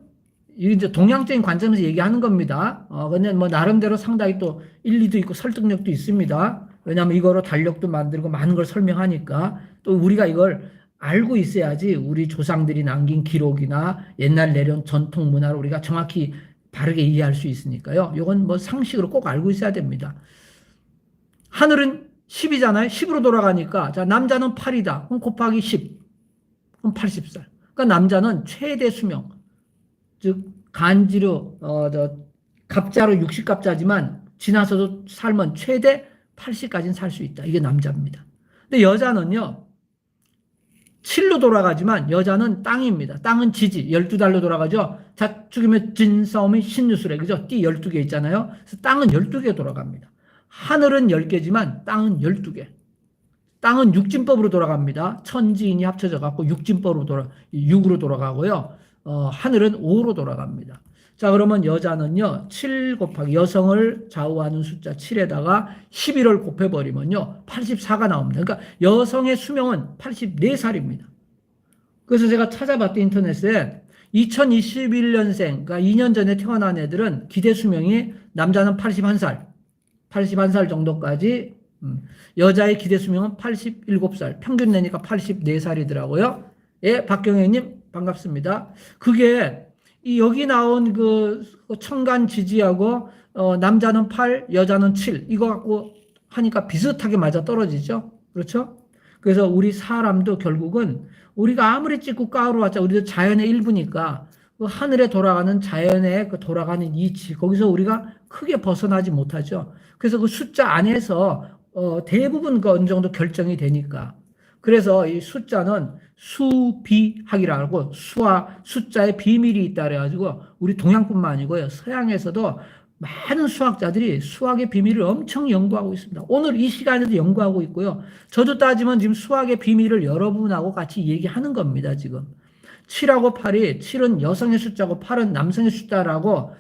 이제 동양적인 관점에서 얘기하는 겁니다. 근데 뭐 나름대로 상당히 또 일리도 있고 설득력도 있습니다. 왜냐하면 이거로 달력도 만들고 많은 걸 설명하니까 또 우리가 이걸 알고 있어야지 우리 조상들이 남긴 기록이나 옛날 내려온 전통 문화를 우리가 정확히 바르게 이해할 수 있으니까요. 이건 뭐 상식으로 꼭 알고 있어야 됩니다. 하늘은 10이잖아요. 10으로 돌아가니까 자, 남자는 8이다. 그럼 곱하기 10. 그럼 80살. 그러니까 남자는 최대 수명. 즉 간지로 갑자로 60갑자지만 지나서도 살면 최대 80까지는 살 수 있다. 이게 남자입니다. 근데 여자는요. 7로 돌아가지만 여자는 땅입니다. 땅은 지지. 12달로 돌아가죠. 자축이면 진, 싸움이 신유술에. 그죠? 띠 12개 있잖아요. 그래서 땅은 12개 돌아갑니다. 하늘은 10개지만 땅은 12개. 땅은 육진법으로 돌아갑니다. 천지인이 합쳐져 갖고 육진법으로 6으로 돌아가고요. 하늘은 5로 돌아갑니다. 자, 그러면 여자는요, 7 곱하기 여성을 좌우하는 숫자 7에다가 11을 곱해버리면요, 84가 나옵니다. 그러니까 여성의 수명은 84살입니다. 그래서 제가 찾아봤더니 인터넷에 2021년생, 그러니까 2년 전에 태어난 애들은 기대 수명이 남자는 81살, 81살 정도까지, 여자의 기대 수명은 87살, 평균 내니까 84살이더라고요. 예, 박경혜님, 반갑습니다. 그게 여기 나온 그 천간 지지하고 남자는 8, 여자는 7 이거 갖고 하니까 비슷하게 맞아 떨어지죠. 그렇죠? 그래서 우리 사람도 결국은 우리가 아무리 찍고 까오르왔자 우리도 자연의 일부니까 그 하늘에 돌아가는 자연의 그 돌아가는 이치 거기서 우리가 크게 벗어나지 못하죠. 그래서 그 숫자 안에서 대부분 그 어느 정도 결정이 되니까 그래서 이 숫자는 수비학이라고 하고 수와 숫자의 비밀이 있다 그래가지고 우리 동양뿐만 아니고요. 서양에서도 많은 수학자들이 수학의 비밀을 엄청 연구하고 있습니다. 오늘 이 시간에도 연구하고 있고요. 저도 따지면 지금 수학의 비밀을 여러분하고 같이 얘기하는 겁니다. 지금. 7하고 8이 7은 여성의 숫자고 8은 남성의 숫자라고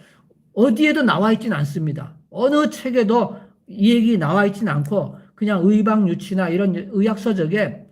어디에도 나와 있지는 않습니다. 어느 책에도 이 얘기 나와 있지는 않고 그냥 의방유치나 이런 의학서적에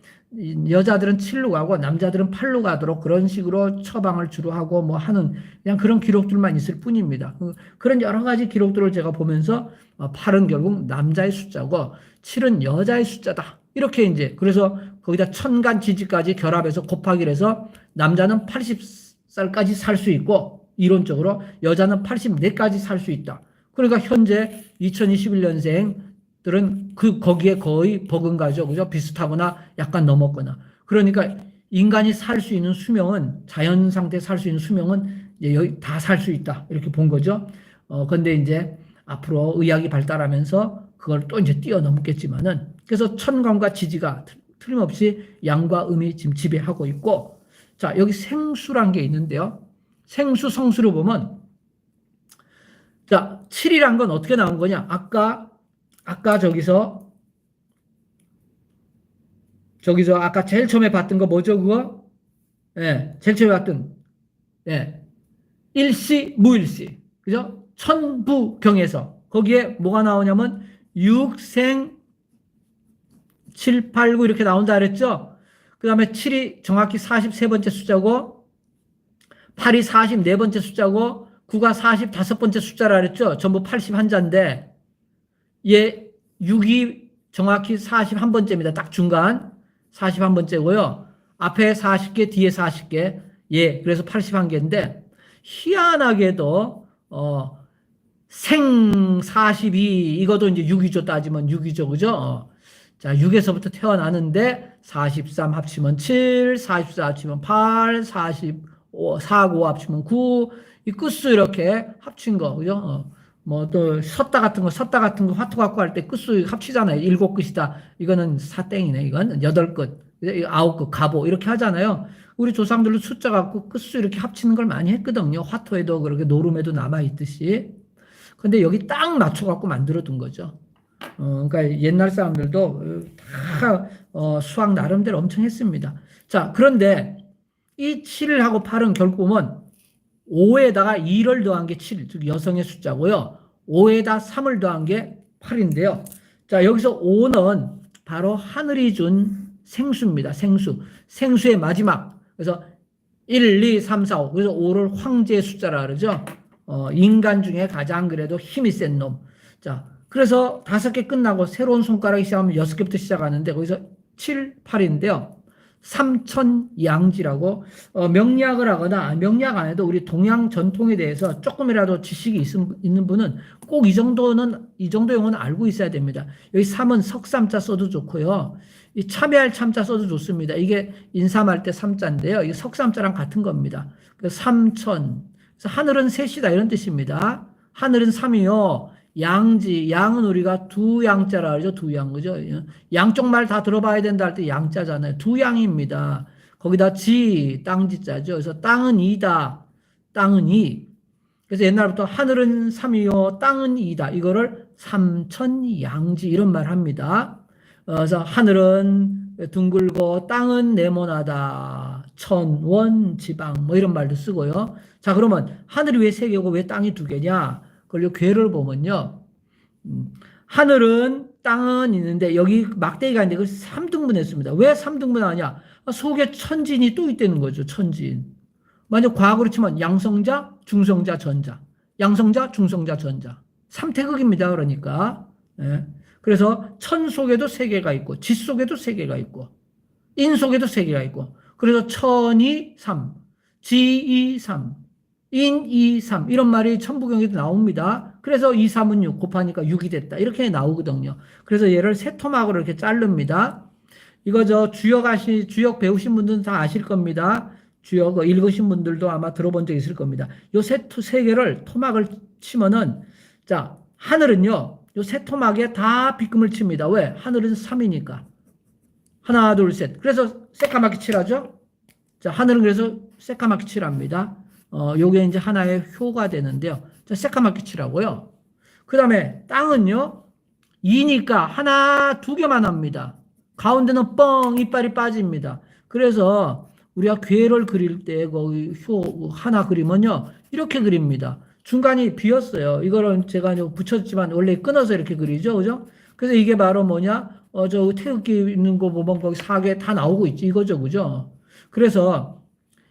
여자들은 7로 가고 남자들은 8로 가도록 그런 식으로 처방을 주로 하고 뭐 하는 그냥 그런 기록들만 있을 뿐입니다. 그런 여러 가지 기록들을 제가 보면서 8은 결국 남자의 숫자고 7은 여자의 숫자다. 이렇게 이제 그래서 거기다 천간 지지까지 결합해서 곱하기를 해서 남자는 80살까지 살 수 있고 이론적으로 여자는 84까지 살 수 있다. 그러니까 현재 2021년생들은 거기에 거의 버금가죠. 그죠? 비슷하거나 약간 넘었거나. 그러니까 인간이 살 수 있는 수명은 자연 상태 살 수 있는 수명은 다 살 수 있다. 이렇게 본 거죠. 근데 이제 앞으로 의학이 발달하면서 그걸 또 이제 뛰어넘겠지만은 그래서 천간과 지지가 틀림없이 양과 음이 지금 지배하고 있고 자, 여기 생수란 게 있는데요. 생수 성수를 보면 자, 7이란 건 어떻게 나온 거냐? 아까 저기서 아까 제일 처음에 봤던 거 뭐죠, 그거? 예, 제일 처음에 봤던, 예, 일시, 무일시. 그죠? 천부경에서. 거기에 뭐가 나오냐면, 6생, 7, 8, 9 이렇게 나온다 그랬죠? 그 다음에 7이 정확히 43번째 숫자고, 8이 44번째 숫자고, 9가 45번째 숫자라 그랬죠? 전부 81자인데, 얘 6이 정확히 41번째입니다. 딱 중간 41번째고요. 앞에 40개, 뒤에 40개. 예, 그래서 81개인데 희한하게도 생 42, 이것도 이제 6이죠. 따지면 6이죠. 그죠? 자, 6에서부터 태어나는데 43 합치면 7, 44 합치면 8, 45, 4, 5 합치면 9, 이 끝수 이렇게 합친 거. 그죠? 뭐 또 섰다 같은 거 화투 갖고 할 때 끝수 합치잖아요. 7끝이다. 이거는 사땡이네. 이건 8끝, 9끝, 가보 이렇게 하잖아요. 우리 조상들도 숫자 갖고 끝수 이렇게 합치는 걸 많이 했거든요. 화투에도 그렇게 노름에도 남아 있듯이. 근데 여기 딱 맞춰 갖고 만들어 둔 거죠. 그러니까 옛날 사람들도 다 수학 나름대로 엄청 했습니다. 자, 그런데 이 7하고 8은 결국 보면 5에다가 2를 더한 게 7, 즉 여성의 숫자고요. 5에다 3을 더한 게 8인데요. 자, 여기서 5는 바로 하늘이 준 생수입니다. 생수. 생수의 마지막. 그래서 1, 2, 3, 4, 5. 그래서 5를 황제의 숫자라 그러죠. 인간 중에 가장 그래도 힘이 센 놈. 자, 그래서 5개 끝나고 새로운 손가락이 시작하면 6개부터 시작하는데 거기서 7, 8인데요. 삼천양지라고 명리학을 하거나 명리학 안 해도 우리 동양 전통에 대해서 조금이라도 지식이 있는 분은 꼭 이 정도 용어는 알고 있어야 됩니다. 여기 삼은 석삼자 써도 좋고요. 이 참여할 참자 써도 좋습니다. 이게 인삼할 때 삼자인데요. 이게 석삼자랑 같은 겁니다. 그래서 삼천. 그래서 하늘은 셋이다 이런 뜻입니다. 하늘은 삼이요. 양지, 양은 우리가 두 양자라 그러죠. 두 양, 그죠? 양쪽 말 다 들어봐야 된다 할 때 양자잖아요. 두 양입니다. 거기다 지, 땅지자죠. 그래서 땅은 이다. 땅은 이. 그래서 옛날부터 하늘은 삼이요, 땅은 이다. 이거를 삼천양지 이런 말 합니다. 그래서 하늘은 둥글고 땅은 네모나다. 천, 원, 지방 뭐 이런 말도 쓰고요. 자, 그러면 하늘이 왜 세 개고 왜 땅이 두 개냐? 그걸 괴를 보면요. 하늘은 땅은 있는데 여기 막대기가 있는데 그걸 3등분했습니다. 왜 3등분하냐? 속에 천진이 또 있다는 거죠. 천진. 만약 과학으로 치면 양성자, 중성자, 전자. 양성자, 중성자, 전자. 3태극입니다. 그러니까. 예. 그래서 천 속에도 3개가 있고 지 속에도 3개가 있고 인 속에도 3개가 있고 그래서 천이 3, 지이 3, 인 2, 3 이런 말이 천부경에도 나옵니다. 그래서 2, 3은 6 곱하니까 6이 됐다. 이렇게 나오거든요. 그래서 얘를 세 토막으로 이렇게 자릅니다. 이거 주역 배우신 분들은 다 아실 겁니다. 주역 읽으신 분들도 아마 들어본 적 있을 겁니다. 요 세 개를 토막을 치면은 자, 하늘은요. 요 세 토막에 다 빗금을 칩니다. 왜? 하늘은 3이니까. 하나, 둘, 셋. 그래서 새까맣게 칠하죠. 자, 하늘은 그래서 새까맣게 칠합니다. 요게 이제 하나의 효가 되는데요. 자, 새까맣게 칠하고요. 그 다음에 땅은요, 2니까 하나, 2개만 합니다. 가운데는 뻥, 이빨이 빠집니다. 그래서 우리가 괴를 그릴 때 거기 효 하나 그리면요. 이렇게 그립니다. 중간이 비었어요. 이거는 제가 붙였지만 원래 끊어서 이렇게 그리죠. 그죠? 그래서 이게 바로 뭐냐? 저 태극기 있는 거 보면 거기 사계 다 나오고 있지. 이거죠. 그죠? 그래서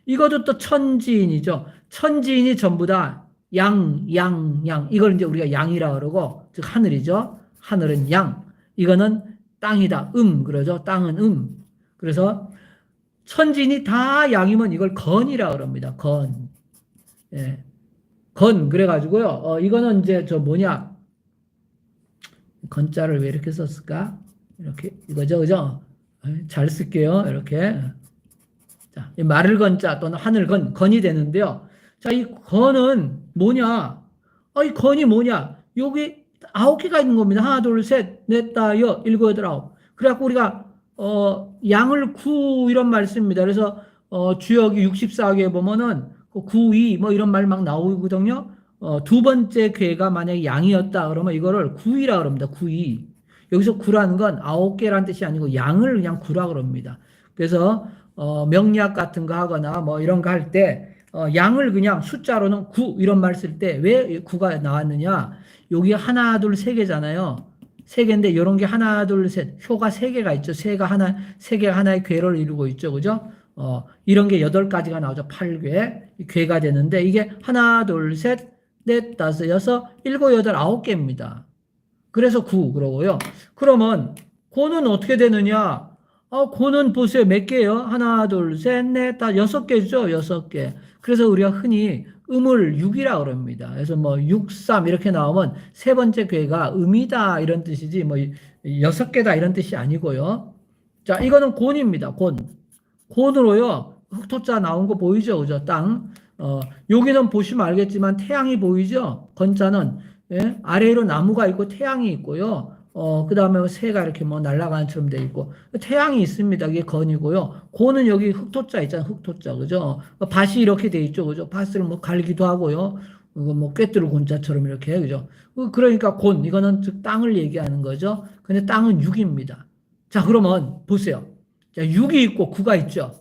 이것도 또 천지인이죠. 천지인이 전부 다 양, 양, 양. 이걸 이제 우리가 양이라 그러고, 즉 하늘이죠. 하늘은 양. 이거는 땅이다. 그러죠. 땅은 그래서 천지인이 다 양이면 이걸 건이라 그럽니다. 건. 예. 건. 그래가지고요. 이거는 이제 저 뭐냐. 건자를 왜 이렇게 썼을까? 이렇게, 이거죠. 그죠? 잘 쓸게요. 이렇게. 자, 이 말을 건자 또는 하늘 건이 되는데요. 자, 이 건은 뭐냐? 이 건이 뭐냐? 여기 9개가 있는 겁니다. 하나, 둘, 셋, 넷, 다, 여, 일곱, 여덟, 아홉. 그래갖고 우리가, 양을 구, 이런 말 씁니다. 그래서, 주역이 64개 보면은, 9, 2, 뭐 이런 말 막 나오거든요. 두 번째 괴가 만약에 양이었다 그러면 이거를 구이라 그럽니다. 구이. 여기서 구라는 건 9개라는 뜻이 아니고 양을 그냥 구라 그럽니다. 그래서, 명리학 같은 거 하거나 뭐 이런 거 할 때, 양을 그냥 숫자로는 9 이런 말 쓸 때 왜 9가 나왔느냐? 여기 하나, 둘, 세 개잖아요. 세 개인데 이런 게 하나, 둘, 셋. 효가 세 개가 있죠. 세 개가 하나의 괴를 이루고 있죠. 그죠? 이런 게 8가지가 나오죠. 8괴. 괴가 되는데 이게 하나, 둘, 셋, 넷, 다섯, 여섯, 일곱, 여덟, 9개입니다. 그래서 9 그러고요. 그러면 고는 어떻게 되느냐? 고는 보세요. 몇 개요? 하나, 둘, 셋, 넷, 다 6개죠. 6개. 그래서 우리가 흔히 음을 6이라 그럽니다. 그래서 뭐 6, 3 이렇게 나오면 세 번째 괴가 음이다 이런 뜻이지 뭐 6개다 이런 뜻이 아니고요. 자, 이거는 곤입니다. 곤으로요. 흑토자 나온 거 보이죠? 그죠? 땅. 여기는 보시면 알겠지만 태양이 보이죠? 건자는 예? 아래로 나무가 있고 태양이 있고요. 그 다음에 새가 이렇게 뭐 날아가는 처럼 돼 있고, 태양이 있습니다. 이게 건이고요. 고는 여기 흑토자 있잖아요. 흑토자. 그죠? 밭이 이렇게 돼 있죠. 그죠? 밭을 뭐 갈기도 하고요. 이거 뭐 꿰뚫을 곤자처럼 이렇게. 그죠? 그러니까 곤, 이거는 즉 땅을 얘기하는 거죠. 근데 땅은 6입니다. 자, 그러면 보세요. 자, 6이 있고 9가 있죠.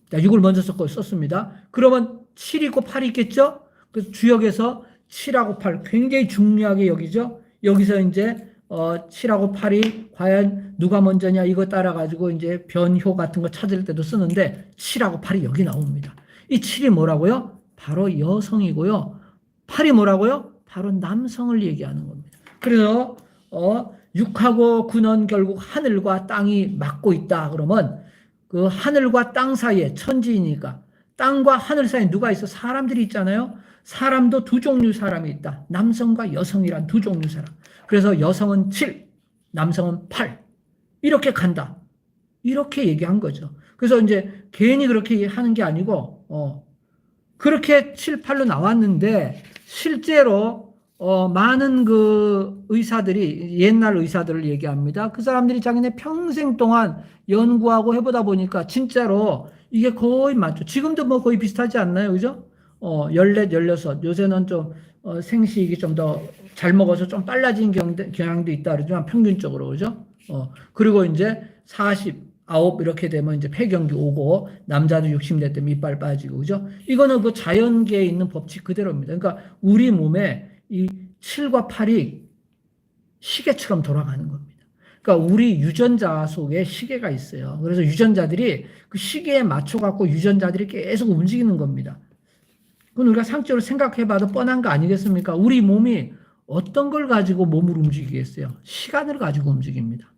자, 6을 먼저 썼습니다. 그러면 7 있고 8이 있겠죠? 그래서 주역에서 7하고 8 굉장히 중요하게 여기죠. 여기서 이제 7하고 8이 과연 누가 먼저냐 이거 따라가지고 이제 변효 같은 거 찾을 때도 쓰는데 7하고 8이 여기 나옵니다. 이 7이 뭐라고요? 바로 여성이고요. 8이 뭐라고요? 바로 남성을 얘기하는 겁니다. 그래서 6하고 9는 결국 하늘과 땅이 맞고 있다. 그러면 그 하늘과 땅 사이에 천지이니까 땅과 하늘 사이에 누가 있어? 사람들이 있잖아요. 사람도 두 종류 사람이 있다. 남성과 여성이란 두 종류 사람. 그래서 여성은 7, 남성은 8. 이렇게 간다. 이렇게 얘기한 거죠. 그래서 이제 괜히 그렇게 하는 게 아니고, 그렇게 7, 8로 나왔는데, 실제로, 많은 그 의사들이, 옛날 의사들을 얘기합니다. 그 사람들이 자기네 평생 동안 연구하고 해보다 보니까 진짜로 이게 거의 맞죠. 지금도 뭐 거의 비슷하지 않나요? 그죠? 14, 16. 요새는 좀, 생식이 좀 더 잘 먹어서 좀 빨라진 경향도 있다 그러지만 평균적으로, 그죠? 그리고 이제 49 이렇게 되면 이제 폐경기 오고, 남자도 60대 되면 이빨 빠지고, 그죠? 이거는 그 자연계에 있는 법칙 그대로입니다. 그러니까 우리 몸에 이 7과 8이 시계처럼 돌아가는 겁니다. 그러니까 우리 유전자 속에 시계가 있어요. 그래서 유전자들이 그 시계에 맞춰갖고 유전자들이 계속 움직이는 겁니다. 그건 우리가 상적으로 생각해봐도 뻔한 거 아니겠습니까? 우리 몸이 어떤 걸 가지고 몸을 움직이겠어요? 시간을 가지고 움직입니다.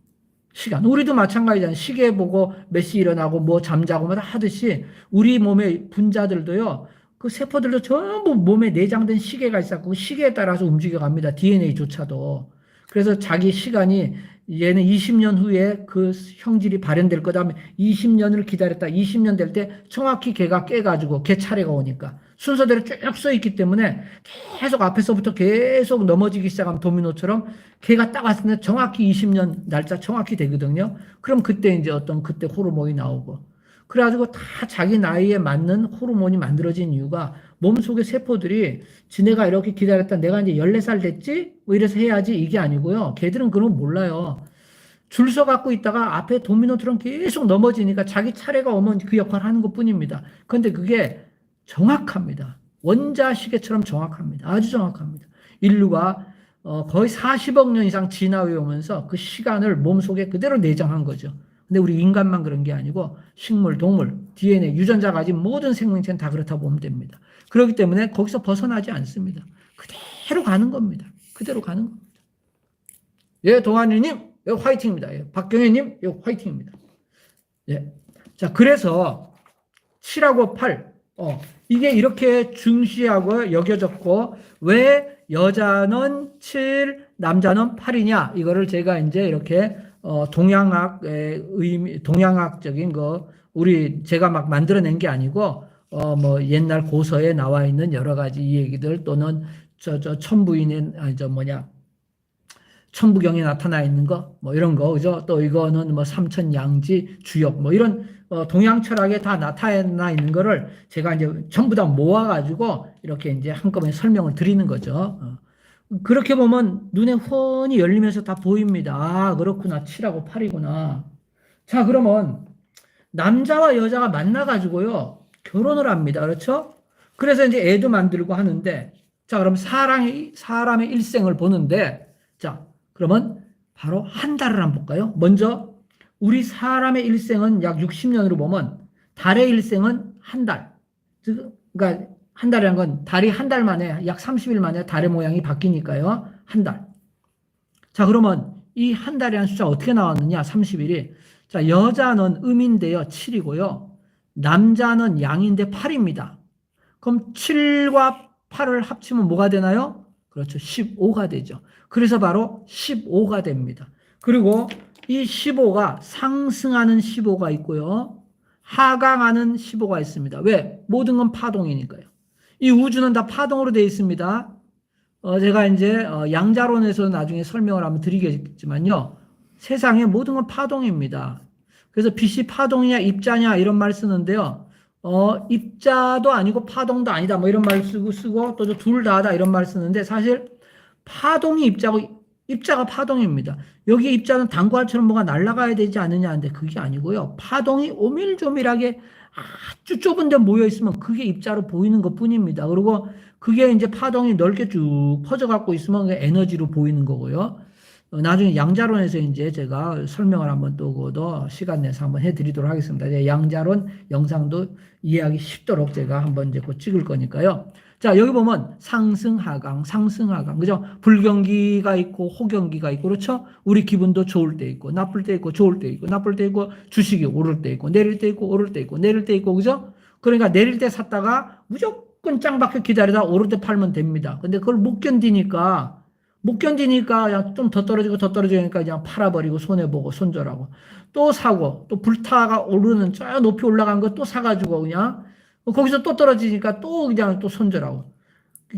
시간. 우리도 마찬가지잖아요. 시계 보고 몇 시 일어나고 뭐 잠자고 뭐 다 하듯이 우리 몸의 분자들도요. 그 세포들도 전부 몸에 내장된 시계가 있었고 그 시계에 따라서 움직여갑니다. DNA조차도. 그래서 자기 시간이 얘는 20년 후에 그 형질이 발현될 거다 하면 20년을 기다렸다. 20년 될 때 정확히 걔가 깨가지고 걔 차례가 오니까 순서대로 쭉 써 있기 때문에 계속 앞에서부터 계속 넘어지기 시작하면 도미노처럼 걔가 딱 왔을 때 정확히 20년 날짜 정확히 되거든요. 그럼 그때 이제 그때 호르몬이 나오고. 그래가지고 다 자기 나이에 맞는 호르몬이 만들어진 이유가 몸속의 세포들이 지네가 이렇게 기다렸다 내가 이제 14살 됐지? 뭐 이래서 해야지 이게 아니고요. 걔들은 그런 거 몰라요. 줄 서 갖고 있다가 앞에 도미노처럼 계속 넘어지니까 자기 차례가 오면 그 역할을 하는 것 뿐입니다. 그런데 그게 정확합니다. 원자시계처럼 정확합니다. 아주 정확합니다. 인류가 거의 40억 년 이상 진화해 오면서 그 시간을 몸속에 그대로 내장한 거죠. 근데 우리 인간만 그런 게 아니고 식물, 동물, DNA, 유전자가 가진 모든 생명체는 다 그렇다고 보면 됩니다. 그렇기 때문에 거기서 벗어나지 않습니다. 그대로 가는 겁니다. 그대로 가는 겁니다. 예, 동환이님, 예, 화이팅입니다. 예, 박경혜님, 예, 화이팅입니다. 예. 자, 그래서 7하고 8, 이게 이렇게 중시하고 여겨졌고, 왜 여자는 7, 남자는 8이냐? 이거를 제가 이제 이렇게, 동양학의 의미, 동양학적인 거, 제가 막 만들어낸 게 아니고, 뭐, 옛날 고서에 나와 있는 여러 가지 이 얘기들 또는 천부경에 나타나 있는 거, 뭐 이런 거, 그죠? 또 이거는 뭐 삼천양지, 주역, 뭐 이런 동양 철학에 다 나타나 있는 거를 제가 이제 전부 다 모아가지고 이렇게 이제 한꺼번에 설명을 드리는 거죠. 그렇게 보면 눈에 훤히 열리면서 다 보입니다. 아, 그렇구나. 7하고 8이구나. 자, 그러면 남자와 여자가 만나가지고요, 결혼을 합니다. 그렇죠? 그래서 이제 애도 만들고 하는데, 자, 그럼 사람의 일생을 보는데, 자, 그러면 바로 한 달을 한번 볼까요? 먼저 우리 사람의 일생은 약 60년으로 보면 달의 일생은 한 달. 그러니까 한 달이라는 건 달이 한 달 만에 약 30일 만에 달의 모양이 바뀌니까요. 한 달. 자, 그러면 이 한 달이라는 숫자 어떻게 나왔느냐? 30일이. 자, 여자는 음인데요. 7이고요. 남자는 양인데 8입니다. 그럼 7과 8을 합치면 뭐가 되나요? 그렇죠. 15가 되죠. 그래서 바로 15가 됩니다. 그리고 이 15가 상승하는 15가 있고요. 하강하는 15가 있습니다. 왜? 모든 건 파동이니까요. 이 우주는 다 파동으로 되어 있습니다. 제가 이제 양자론에서 나중에 설명을 한번 드리겠지만요. 세상의 모든 건 파동입니다. 그래서 빛이 파동이냐 입자냐 이런 말 쓰는데요. 입자도 아니고 파동도 아니다 뭐 이런 말 쓰고 또 둘 다다 이런 말 쓰는데 사실 파동이 입자고 입자가 파동입니다. 여기 입자는 당구알처럼 뭐가 날아가야 되지 않느냐 하는데 그게 아니고요. 파동이 오밀조밀하게 아주 좁은 데 모여 있으면 그게 입자로 보이는 것 뿐입니다. 그리고 그게 이제 파동이 넓게 쭉 퍼져 갖고 있으면 그게 에너지로 보이는 거고요. 나중에 양자론에서 이제 제가 설명을 한번 또 그것도 시간 내서 한번 해드리도록 하겠습니다. 양자론 영상도 이해하기 쉽도록 제가 한번 이제 곧 찍을 거니까요. 자, 여기 보면 상승, 하강, 상승, 하강. 그죠? 불경기가 있고, 호경기가 있고, 그렇죠? 우리 기분도 좋을 때 있고, 나쁠 때 있고, 좋을 때 있고, 나쁠 때 있고, 주식이 오를 때 있고, 내릴 때 있고, 오를 때 있고, 내릴 때 있고, 그죠? 그러니까 내릴 때 샀다가 무조건 짱박혀 기다리다 오를 때 팔면 됩니다. 근데 그걸 못 견디니까 그냥 좀 더 떨어지고 더 떨어지니까 그냥 팔아버리고 손해보고 손절하고 또 사고 또 불타가 오르는 저 높이 올라간 거 또 사가지고 그냥 거기서 또 떨어지니까 또 그냥 또 손절하고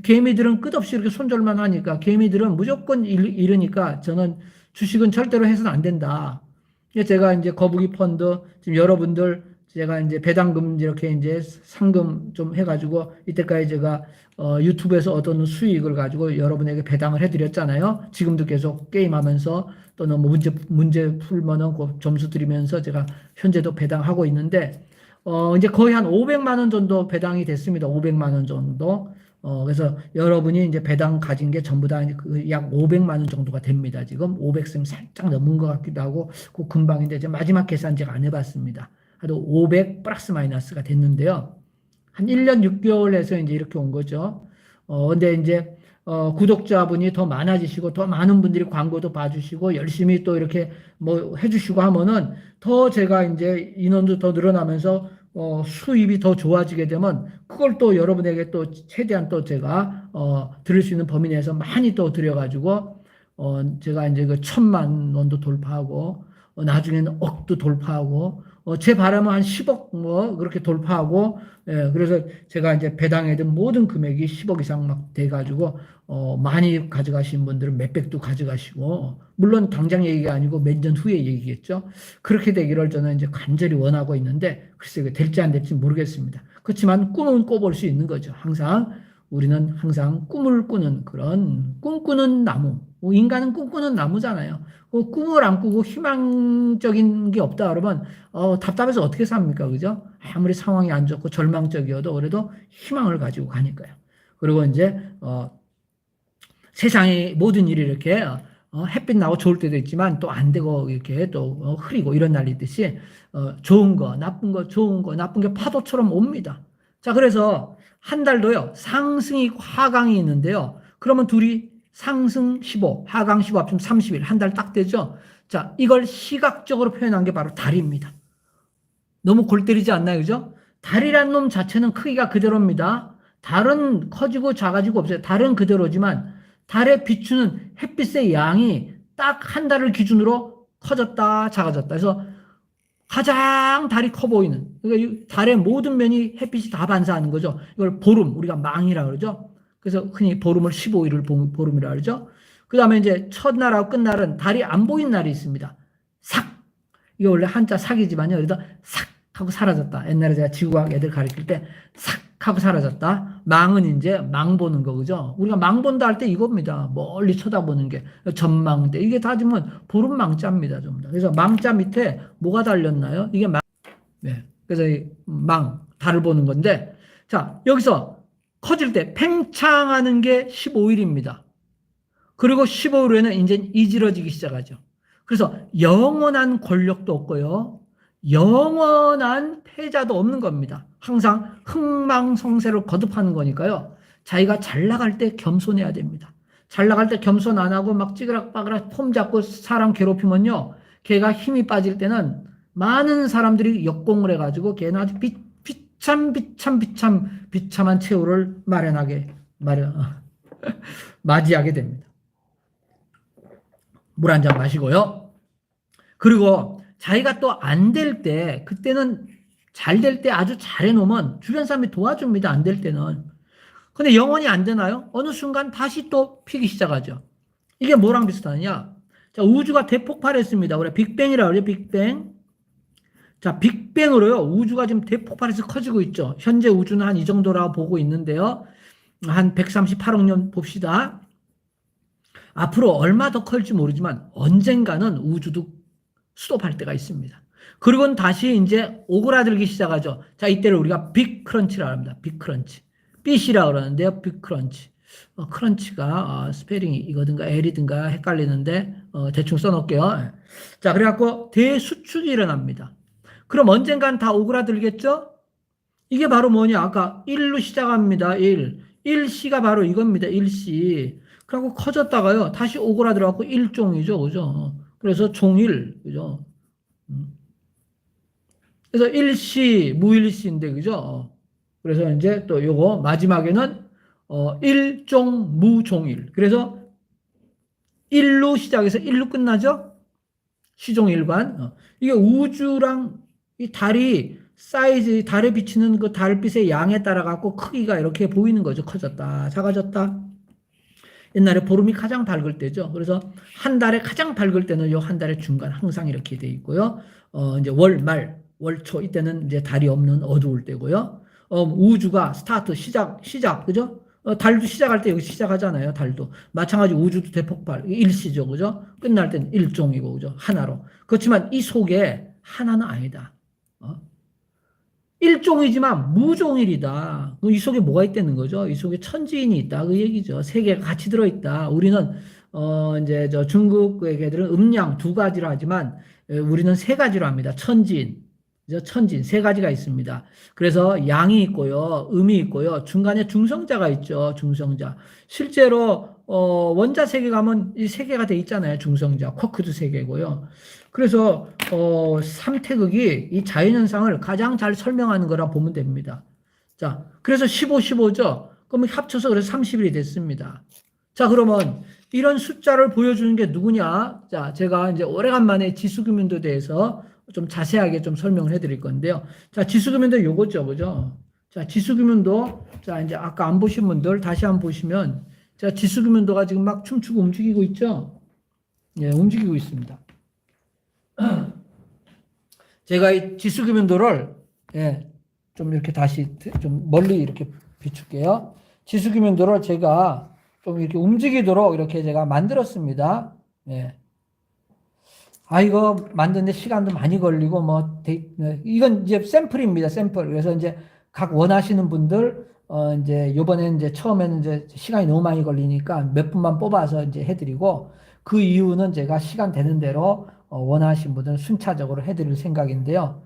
개미들은 끝없이 이렇게 손절만 하니까 개미들은 무조건 잃으니까 저는 주식은 절대로 해서는 안 된다. 제가 이제 거북이 펀드 지금 여러분들 제가 이제 배당금 이렇게 이제 상금 좀 해가지고 이때까지 제가 유튜브에서 얻은 수익을 가지고 여러분에게 배당을 해드렸잖아요. 지금도 계속 게임하면서 또는 뭐 문제 풀면은 그 점수 드리면서 제가 현재도 배당하고 있는데 이제 거의 한 500만 원 정도 배당이 됐습니다. 500만 원 정도. 그래서 여러분이 이제 배당 가진 게 전부 다 약 500만 원 정도가 됩니다. 지금 500셈 살짝 넘은 것 같기도 하고 그 금방인데 이제 마지막 계산 제가 안 해봤습니다. 하도 500 플러스 마이너스가 됐는데요. 한 1년 6개월에서 이제 이렇게 온 거죠. 근데 이제 구독자분이 더 많아지시고 더 많은 분들이 광고도 봐주시고 열심히 또 이렇게 뭐 해주시고 하면은 더 제가 이제 인원도 더 늘어나면서 수입이 더 좋아지게 되면 그걸 또 여러분에게 또 최대한 또 제가 드릴 수 있는 범위 내에서 많이 또 드려가지고 제가 이제 그 1,000만 원도 돌파하고 나중에는 억도 돌파하고 제 바람은 한 10억 뭐 그렇게 돌파하고 그래서 제가 이제 배당해둔 모든 금액이 10억 이상 막 돼가지고 많이 가져가신 분들은 몇백도 가져가시고 물론 당장 얘기가 아니고 몇 년 후에 얘기겠죠. 그렇게 되기를 저는 이제 간절히 원하고 있는데 글쎄 이게 될지 안 될지 모르겠습니다. 그렇지만 꿈은 꿔볼 수 있는 거죠. 우리는 항상 꿈을 꾸는 그런 꿈꾸는 나무 뭐 인간은 꿈꾸는 나무잖아요. 꿈을 안 꾸고 희망적인 게 없다 그러면 답답해서 어떻게 삽니까? 그죠? 아무리 상황이 안 좋고 절망적이어도 그래도 희망을 가지고 가니까요. 그리고 이제 세상의 모든 일이 이렇게 햇빛 나고 좋을 때도 있지만 또 안 되고 이렇게 또 흐리고 이런 날이 있듯이 좋은 거, 나쁜 거, 좋은 거, 나쁜 게 파도처럼 옵니다. 자, 그래서 한 달도요, 상승이 있고 하강이 있는데요. 그러면 둘이 상승 15, 하강 15 합치면 30일, 한 달 딱 되죠? 자, 이걸 시각적으로 표현한 게 바로 달입니다. 너무 골 때리지 않나요? 그죠? 달이란 놈 자체는 크기가 그대로입니다. 달은 커지고 작아지고 없어요. 달은 그대로지만 달에 비추는 햇빛의 양이 딱 한 달을 기준으로 커졌다, 작아졌다. 그래서 가장 달이 커 보이는, 그러니까 달의 모든 면이 햇빛이 다 반사하는 거죠. 이걸 보름, 우리가 망이라 그러죠. 그래서 흔히 보름을 15일을 보름이라 그러죠. 그 다음에 이제 첫날하고 끝날은 달이 안 보이는 날이 있습니다. 삭. 이게 원래 한자 삭이지만요. 그래도 삭 하고 사라졌다. 옛날에 제가 지구과학 애들 가르칠 때 삭 하고 사라졌다. 망은 이제 망 보는 거, 그죠? 우리가 망 본다 할 때 이겁니다. 멀리 쳐다보는 게. 전망대. 이게 다지면 보름 망자입니다. 좀 더. 그래서 망자 밑에 뭐가 달렸나요? 이게 망. 네. 그래서 이 망, 달을 보는 건데. 자, 여기서 커질 때 팽창하는 게 15일입니다. 그리고 15일 후에는 이제 이지러지기 시작하죠. 그래서 영원한 권력도 없고요. 영원한 패자도 없는 겁니다. 항상 흥망성쇠를 거듭하는 거니까요. 자기가 잘 나갈 때 겸손해야 됩니다. 잘 나갈 때 겸손 안 하고 막 찌그락빠그락 폼 잡고 사람 괴롭히면요. 걔가 힘이 빠질 때는 많은 사람들이 역공을 해가지고 걔는 아주 비참한 최후를 맞이하게 됩니다. 물 한 잔 마시고요. 그리고 자기가 또 안 될 때, 그때는 잘 될 때 아주 잘해 놓으면 주변 사람이 도와줍니다. 안 될 때는. 근데 영원히 안 되나요? 어느 순간 다시 또 피기 시작하죠. 이게 뭐랑 비슷하냐? 자, 우주가 대폭발했습니다. 우리 빅뱅이라고 그래요, 빅뱅. 자, 빅뱅으로요, 우주가 지금 대폭발해서 커지고 있죠. 현재 우주는 한 이 정도라고 보고 있는데요. 한 138억 년 봅시다. 앞으로 얼마 더 클지 모르지만 언젠가는 우주도 스톱할 때가 있습니다. 그리고는 다시 이제 오그라들기 시작하죠. 자, 이때를 우리가 빅크런치라고 합니다. 빅크런치. 빗이라고 그러는데요. 빅크런치. 크런치가 스페링이 이거든가 L이든가 헷갈리는데 대충 써놓을게요. 자, 그래갖고 대수축이 일어납니다. 그럼 언젠간 다 오그라들겠죠? 이게 바로 뭐냐? 아까 1로 시작합니다. 1. 1C가 바로 이겁니다. 1C. 그리고 커졌다가요. 다시 오그라들어갖고 1종이죠. 그죠? 그래서 종일, 그죠? 그래서 일시, 무일시인데, 그죠? 그래서 이제 또 요거 마지막에는 일종, 무종일. 그래서 1로 시작해서 1로 끝나죠? 시종일관. 이게 우주랑 이 달이 사이즈, 달에 비치는 그 달빛의 양에 따라 갖고 크기가 이렇게 보이는 거죠. 커졌다, 작아졌다. 옛날에 보름이 가장 밝을 때죠. 그래서 한 달에 가장 밝을 때는 요 한 달의 중간 항상 이렇게 돼 있고요. 이제 월 말, 월 초 이때는 이제 달이 없는 어두울 때고요. 우주가 스타트 시작, 그죠? 달도 시작할 때 여기 시작하잖아요. 달도 마찬가지 우주도 대폭발 일시죠, 그죠? 끝날 때는 일종이고, 그죠? 하나로. 그렇지만 이 속에 하나는 아니다. 일종이지만 무종일이다. 이 속에 뭐가 있다는 거죠? 이 속에 천지인이 있다. 그 얘기죠. 세 개가 같이 들어있다. 우리는, 이제 저 중국 애들은 음양 두 가지로 하지만, 우리는 세 가지로 합니다. 천지인. 천지인 세 가지가 있습니다. 그래서 양이 있고요. 음이 있고요. 중간에 중성자가 있죠. 중성자. 실제로, 원자 세계 가면 이 세 개가 돼 있잖아요. 중성자. 쿼크도 세 개고요. 그래서 삼태극이 이 자연현상을 가장 잘 설명하는 거라 보면 됩니다. 자, 그래서 15, 15죠. 그러면 합쳐서 그래서 30일이 됐습니다. 자, 그러면 이런 숫자를 보여주는 게 누구냐? 자, 제가 이제 오래간만에 지수규면도에 대해서 좀 자세하게 좀 설명을 해드릴 건데요. 자, 지수규면도 요거죠, 그죠? 자, 지수규면도, 자, 이제 아까 안 보신 분들 다시 한번 보시면, 자, 지수규면도가 지금 막 춤추고 움직이고 있죠? 예, 움직이고 있습니다. 제가 이 지수규면도를 예, 좀 이렇게 다시 좀 멀리 이렇게 비출게요. 지수규면도를 제가 좀 이렇게 움직이도록 이렇게 제가 만들었습니다. 예. 이거 만드는데 시간도 많이 걸리고, 이건 이제 샘플입니다. 샘플. 그래서 이제 각 원하시는 분들, 이제 요번에는 이제 처음에는 이제 시간이 너무 많이 걸리니까 몇 분만 뽑아서 이제 해드리고, 그 이유는 제가 시간 되는 대로 원하시는 분들은 순차적으로 해드릴 생각인데요.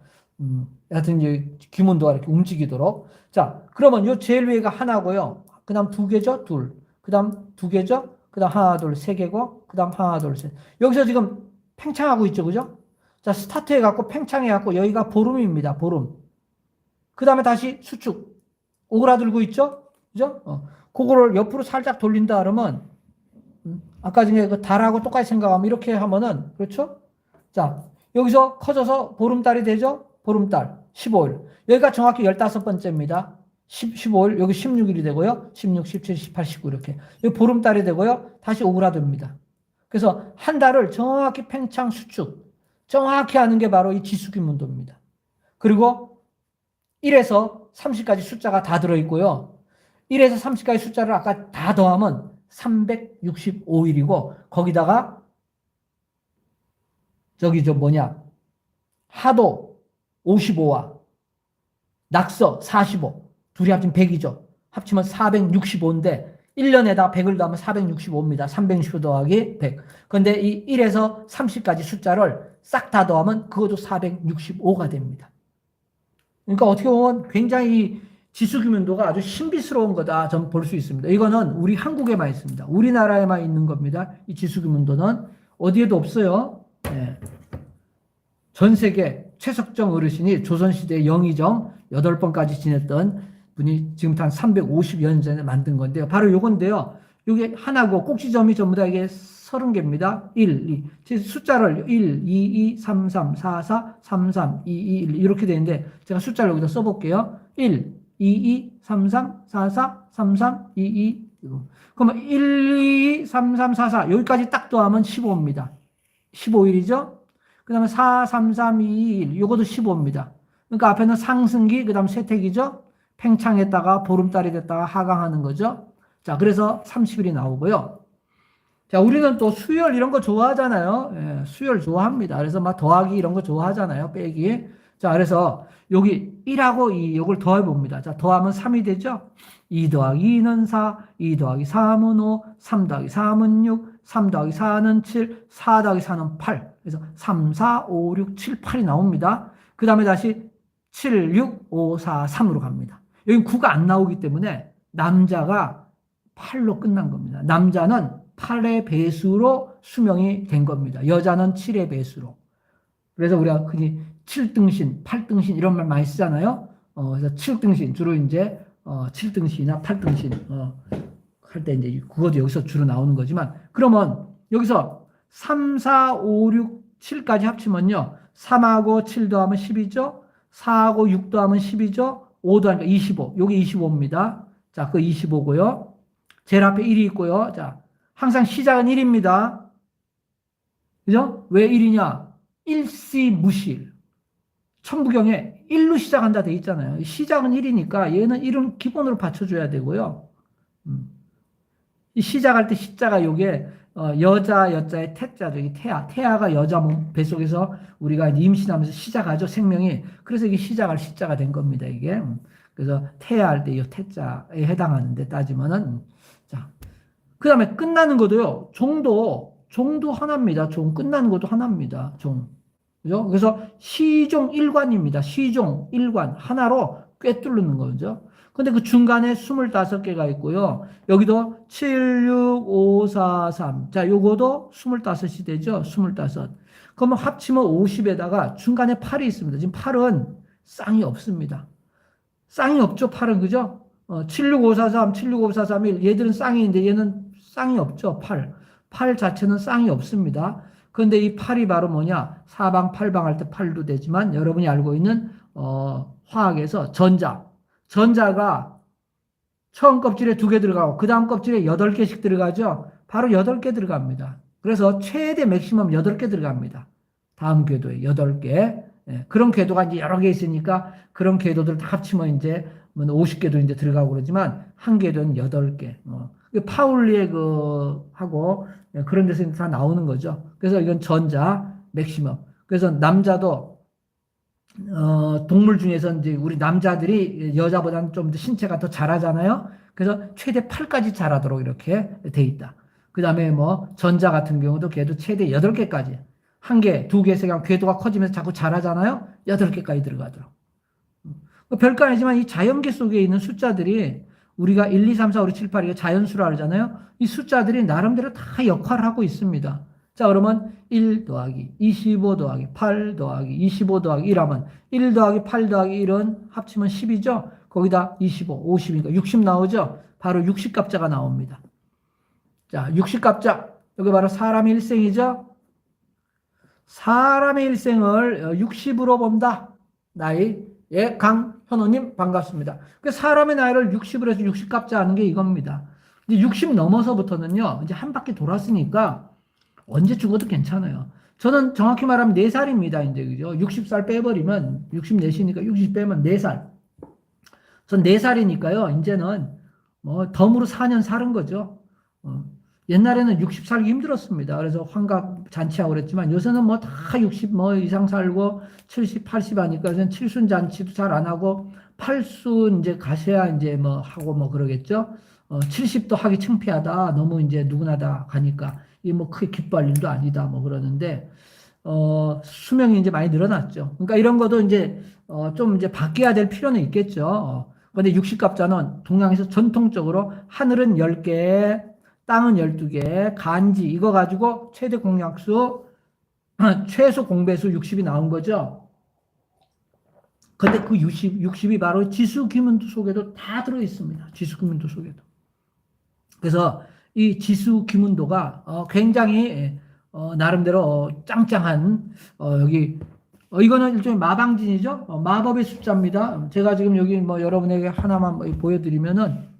하여튼 이제 귀문도가 이렇게 움직이도록. 자, 그러면 요 제일 위에가 하나고요. 그 다음 두 개죠? 둘. 그 다음 두 개죠? 그 다음 하나, 둘, 세 개고, 그 다음 하나, 둘, 셋. 여기서 지금 팽창하고 있죠, 그죠? 자, 스타트 해갖고 팽창해갖고 여기가 보름입니다, 보름. 그 다음에 다시 수축. 오그라들고 있죠? 그죠? 그거를 옆으로 살짝 돌린다 그러면, 아까 전에 그 달하고 똑같이 생각하면 이렇게 하면은, 그렇죠? 자, 여기서 커져서 보름달이 되죠? 보름달. 15일. 여기가 정확히 15번째입니다. 15일, 여기 16일이 되고요. 16, 17, 18, 19 이렇게. 여기 보름달이 되고요. 다시 오그라듭니다. 그래서 한 달을 정확히 팽창 수축, 정확히 하는 게 바로 이 지수귀문도입니다. 그리고 1에서 30까지 숫자가 다 들어있고요. 1에서 30까지 숫자를 아까 다 더하면 365일이고 거기다가 하도 55와 낙서 45 둘이 합치면 100이죠. 합치면 465인데 1년에다 100을 더하면 465입니다. 365 더하기 100. 그런데 이 1에서 30까지 숫자를 싹 다 더하면 그것도 465가 됩니다. 그러니까 어떻게 보면 굉장히 지수규면도가 아주 신비스러운 거다 좀 볼 수 있습니다. 이거는 우리 한국에만 있습니다. 우리나라에만 있는 겁니다. 이 지수규면도는 어디에도 없어요. 네. 전 세계 최석정 어르신이 조선시대 영의정 8번까지 지냈던 분이 지금 한 350년 전에 만든 건데요. 바로 요건데요. 요게 하나고 꼭지점이 전부 다 이게 30개입니다. 1, 2. 숫자를 1, 2, 2, 3, 3, 4, 4, 3, 3, 2, 2, 1 이렇게 되는데 제가 숫자를 여기다 써볼게요. 1, 2, 2, 3, 3, 4, 4, 3, 3, 2, 2. 그러면 1, 2, 3, 3, 4, 4 여기까지 딱 더하면 15입니다. 15일이죠. 그 다음에 4, 3, 3, 2, 2, 1 요것도 15입니다. 그러니까 앞에는 상승기 그 다음 쇠퇴기죠. 팽창했다가 보름달이 됐다가 하강하는 거죠. 자, 그래서 30일이 나오고요. 자, 우리는 또 수열 이런 거 좋아하잖아요. 예, 수열 좋아합니다. 그래서 막 더하기 이런 거 좋아하잖아요. 빼기. 자, 그래서 여기 1하고 2, 요걸 더해봅니다. 자, 더하면 3이 되죠? 2 더하기 2는 4, 2 더하기 3은 5, 3 더하기 3은 6, 3 더하기 4는 7, 4 더하기 4는 8. 그래서 3, 4, 5, 6, 7, 8이 나옵니다. 그 다음에 다시 7, 6, 5, 4, 3으로 갑니다. 여기 9가 안 나오기 때문에 남자가 8로 끝난 겁니다. 남자는 8의 배수로 수명이 된 겁니다. 여자는 7의 배수로. 그래서 우리가 흔히 7등신, 8등신 이런 말 많이 쓰잖아요. 그래서 7등신, 주로 이제 7등신이나 8등신 할 때 이제 그것도 여기서 주로 나오는 거지만 그러면 여기서 3, 4, 5, 6, 7까지 합치면요. 3하고 7 더하면 10이죠. 4하고 6 더하면 10이죠. 5 더하니까 25. 여기 25입니다. 자, 그 25고요. 제일 앞에 1이 있고요. 자, 항상 시작은 1입니다. 그죠? 왜 1이냐? 일시무실. 천부경에 1로 시작한다 돼 있잖아요. 시작은 1이니까 얘는 1은 기본으로 받쳐줘야 되고요. 이 시작할 때 시자가 요게 여자 여자의 태자죠. 이 태아가 여자 몸 뱃속에서 우리가 임신하면서 시작하죠. 생명이. 그래서 이게 시작할 시자가 된 겁니다. 이게. 그래서 태아할 때 이 태자에 해당하는데 따지면은 자. 그 다음에 끝나는 것도요. 종도 하나입니다. 종 끝나는 것도 하나입니다. 종. 그죠? 그래서 시종 1관입니다. 시종 1관 하나로 꿰뚫는 거죠. 근데 그 중간에 25개가 있고요. 여기도 7, 6, 5, 4, 3. 자, 요거도 25이 되죠. 25. 그러면 합치면 50에다가 중간에 8이 있습니다. 지금 8은 쌍이 없습니다. 쌍이 없죠. 8은 그죠? 7, 6, 5, 4, 3, 7, 6, 5, 4, 3, 1. 얘들은 쌍이인데 얘는 쌍이 없죠. 8. 8 자체는 쌍이 없습니다. 그런데 이 8이 바로 뭐냐? 사방, 팔방 할 때 8도 되지만 여러분이 알고 있는 화학에서 전자가 처음 껍질에 2개 들어가고 그 다음 껍질에 8개씩 들어가죠. 바로 8개 들어갑니다. 그래서 최대 맥시멈 8개 들어갑니다. 다음 궤도에 8개. 예, 그런 궤도가 이제 여러 개 있으니까 그런 궤도들을 다 합치면 이제 50개도 이제 들어가고 그러지만 한 궤도는 8개. 파울리에 하고 그런 데서 다 나오는 거죠. 그래서 이건 전자 맥시멈. 그래서 남자도 동물 중에서 이제 우리 남자들이 여자보다는 좀 더 신체가 더 자라잖아요. 그래서 최대 8까지 자라도록 이렇게 돼 있다. 그 다음에 뭐 전자 같은 경우도 걔도 최대 8개까지. 한 개, 두 개, 세 개, 궤도가 커지면서 자꾸 자라잖아요. 8개까지 들어가도록. 별거 아니지만 이 자연계 속에 있는 숫자들이 우리가 1, 2, 3, 4, 5, 6, 7, 8 이게 자연수라 그러잖아요. 이 숫자들이 나름대로 다 역할을 하고 있습니다. 자, 그러면 1 더하기 25 더하기 8 더하기 25 더하기 1 하면 1 더하기 8 더하기 1은 합치면 10이죠. 거기다 25, 50이니까 60 나오죠. 바로 60갑자가 나옵니다. 자, 60갑자. 여기 바로 사람의 일생이죠. 사람의 일생을 60으로 본다. 나이. 예, 강현우님 반갑습니다. 그 사람의 나이를 60으로 해서 60갑자 하는 게 이겁니다. 이제 60 넘어서부터는요, 이제 한 바퀴 돌았으니까 언제 죽어도 괜찮아요. 저는 정확히 말하면 4살입니다. 이제 그죠? 60살 빼버리면 64시니까 60 빼면 4살. 전 4살이니까요. 이제는 뭐 덤으로 4년 사는 거죠. 옛날에는 60 살기 힘들었습니다. 그래서 환갑 잔치하고 그랬지만 요새는 뭐 다 60 뭐 이상 살고 70, 80 하니까 요새는 칠순 잔치도 잘 안 하고 8순 이제 가셔야 이제 뭐 하고 뭐 그러겠죠. 70도 하기 창피하다. 너무 이제 누구나 다 가니까 이 뭐 크게 기뻐할 일도 아니다. 뭐 그러는데 수명이 이제 많이 늘어났죠. 그러니까 이런 것도 이제 좀 이제 바뀌어야 될 필요는 있겠죠. 근데 60갑자는 동양에서 전통적으로 하늘은 10개, 땅은 12개, 간지 이거 가지고 최대 공약수, 최소 공배수 60이 나온 거죠. 근데 그 60이 바로 지수기문도 속에도 다 들어 있습니다. 지수기문도 속에도. 그래서 이 지수기문도가 굉장히 나름대로 짱짱한 여기 이거는 일종의 마방진이죠. 마법의 숫자입니다. 제가 지금 여기 뭐 여러분에게 하나만 보여드리면은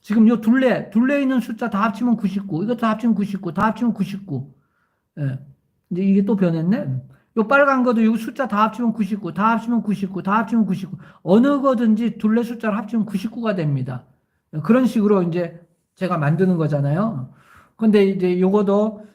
지금 요 둘레에 있는 숫자 다 합치면 99, 이것도 합치면 99, 다 합치면 99. 예. 이제 이게 또 변했네. 요 빨간 거도 요 숫자 다 합치면 99, 다 합치면 99, 다 합치면 99. 어느 거든지 둘레 숫자를 합치면 99가 됩니다. 그런 식으로 이제 제가 만드는 거잖아요. 근데 이제 요거도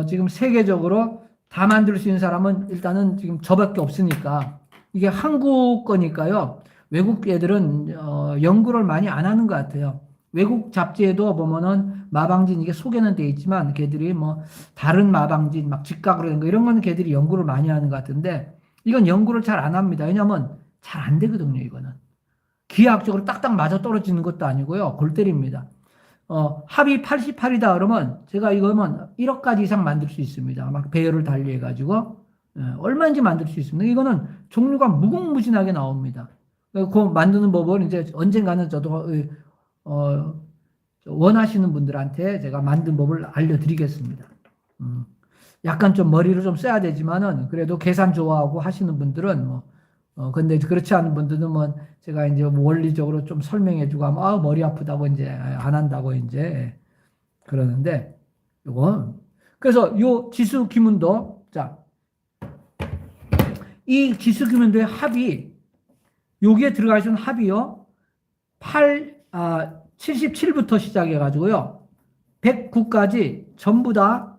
지금 세계적으로 다 만들 수 있는 사람은 일단은 지금 저밖에 없으니까 이게 한국 거니까요. 외국 애들은 연구를 많이 안 하는 것 같아요. 외국 잡지에도 보면은 마방진 이게 소개는 돼 있지만 걔들이 뭐 다른 마방진 막 직각으로 된 거 이런 거는 걔들이 연구를 많이 하는 것 같은데 이건 연구를 잘 안 합니다. 왜냐하면 잘 안 되거든요. 이거는 기하학적으로 딱딱 맞아 떨어지는 것도 아니고요. 골 때립니다. 합이 88이다 그러면 제가 이거면 1억가지 이상 만들 수 있습니다. 막 배열을 달리해 가지고 얼마인지 만들 수 있습니다. 이거는 종류가 무궁무진하게 나옵니다. 그 만드는 법을 이제 언젠가는 저도 원하시는 분들한테 제가 만든 법을 알려드리겠습니다. 약간 좀 머리를 좀 써야 되지만은 그래도 계산 좋아하고 하시는 분들은 근데 그렇지 않은 분들은 뭐 제가 이제 원리적으로 좀 설명해주고 하면 머리 아프다고 이제 안 한다고 이제 그러는데 요건 그래서 요 지수 기문도 자 이 지수 기문도의 합이 여기에 들어가 있는 합이요 77부터 시작해 가지고요 109까지 전부 다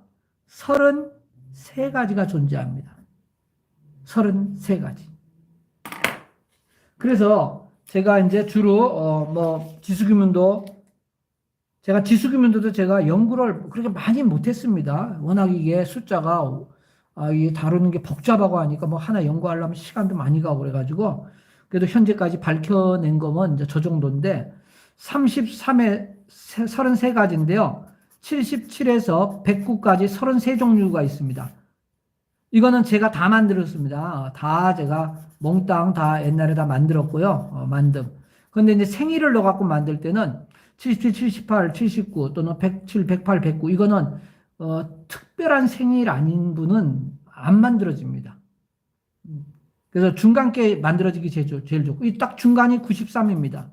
33가지가 존재합니다. 33가지. 그래서 제가 이제 주로 뭐 지수기문도 제가 지수기문도도 제가 연구를 그렇게 많이 못했습니다. 워낙 이게 숫자가 이게 다루는 게 복잡하고 하니까 뭐 하나 연구하려면 시간도 많이 가고 그래가지고 그래도 현재까지 밝혀낸 거면 이제 저 정도인데 33에 33가지인데요. 77에서 109까지 33종류가 있습니다. 이거는 제가 다 만들었습니다. 다 제가 몽땅 다 옛날에 다 만들었고요. 근데 이제 생일을 넣어갖고 만들 때는 77, 78, 79 또는 107, 108, 109 이거는 특별한 생일 아닌 분은 안 만들어집니다. 그래서 중간께 만들어지기 제일 좋고 이 딱 중간이 93입니다.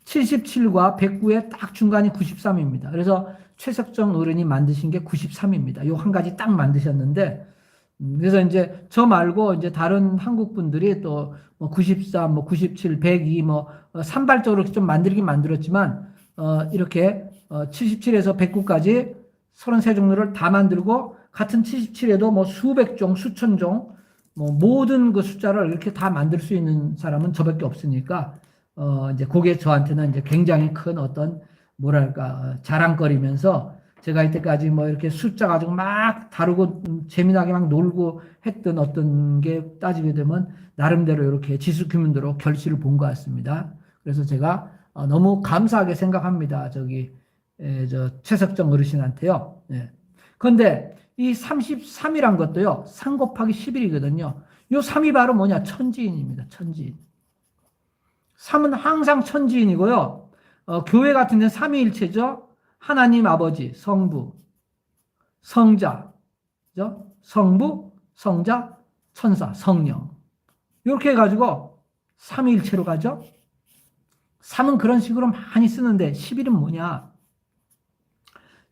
77과 109의 딱 중간이 93입니다. 그래서 최석정 어른이 만드신 게 93입니다. 요 한 가지 딱 만드셨는데 그래서 이제 저 말고 이제 다른 한국 분들이 또 뭐 93, 뭐 97, 102 뭐 산발적으로 좀 만들긴 만들었지만 이렇게 77에서 109까지 33종류를 다 만들고 같은 77에도 뭐 수백 종, 수천 종, 뭐 모든 그 숫자를 이렇게 다 만들 수 있는 사람은 저밖에 없으니까 이제 그게 저한테는 이제 굉장히 큰 어떤 뭐랄까 자랑거리면서 제가 이때까지 뭐 이렇게 숫자 가지고 막 다루고 재미나게 막 놀고 했던 어떤 게 따지게 되면 나름대로 이렇게 지수 규문대로 결실을 본 것 같습니다. 그래서 제가 너무 감사하게 생각합니다. 저 최석정 어르신한테요. 예. 그런데 이 33이란 것도요, 3 곱하기 11이거든요. 요 3이 바로 뭐냐? 천지인입니다. 천지인. 3은 항상 천지인이고요. 교회 같은 데는 삼위일체죠. 하나님 아버지, 성부, 성자, 그죠? 성부, 성자, 천사, 성령. 이렇게 해가지고 삼위일체로 가죠. 3은 그런 식으로 많이 쓰는데 11은 뭐냐?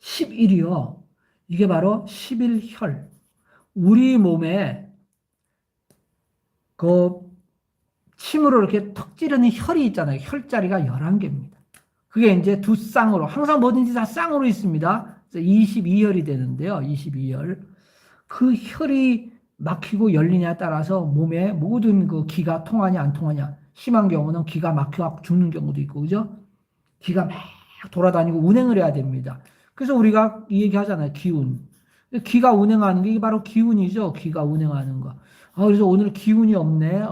11이요. 이게 바로 11혈. 우리 몸에 그 침으로 이렇게 턱 찌르는 혈이 있잖아요. 혈자리가 11개입니다. 그게 이제 두 쌍으로, 항상 뭐든지 다 쌍으로 있습니다. 22혈이 되는데요. 22혈. 그 혈이 막히고 열리냐에 따라서 몸에 모든 그 기가 통하냐 안 통하냐. 심한 경우는 기가 막혀 죽는 경우도 있고, 그죠? 기가 막 돌아다니고 운행을 해야 됩니다. 그래서 우리가 이 얘기 하잖아요. 기운. 기가 운행하는 게 바로 기운이죠. 기가 운행하는 거. 그래서 오늘 기운이 없네.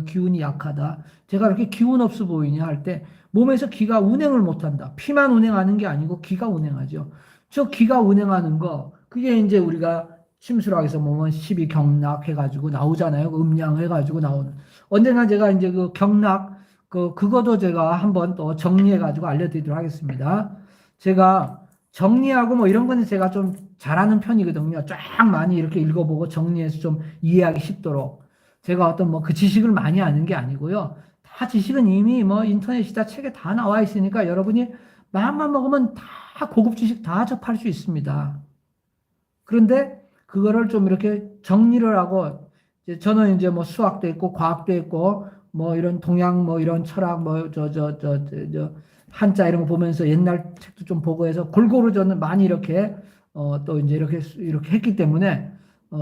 기운이 약하다. 제가 이렇게 기운 없어 보이냐 할 때 몸에서 기가 운행을 못한다. 피만 운행하는 게 아니고 기가 운행하죠. 저 기가 운행하는 거, 그게 이제 우리가 심술학에서 보면 12경락 해가지고 나오잖아요. 음양 해가지고 나오는. 언젠가 제가 이제 그 경락, 그거도 제가 한번 또 정리해가지고 알려드리도록 하겠습니다. 제가 정리하고 뭐 이런 거는 제가 좀 잘하는 편이거든요. 쫙 많이 이렇게 읽어보고 정리해서 좀 이해하기 쉽도록. 제가 어떤 뭐 그 지식을 많이 아는 게 아니고요. 다 지식은 이미 뭐 인터넷이다 책에 다 나와 있으니까 여러분이 마음만 먹으면 다 고급 지식 다 접할 수 있습니다. 그런데 그거를 좀 이렇게 정리를 하고, 저는 이제 뭐 수학도 있고 과학도 있고 뭐 이런 동양 뭐 이런 철학 뭐 한자 이런 거 보면서 옛날 책도 좀 보고 해서 골고루 저는 많이 이렇게 또 이제 이렇게 했기 때문에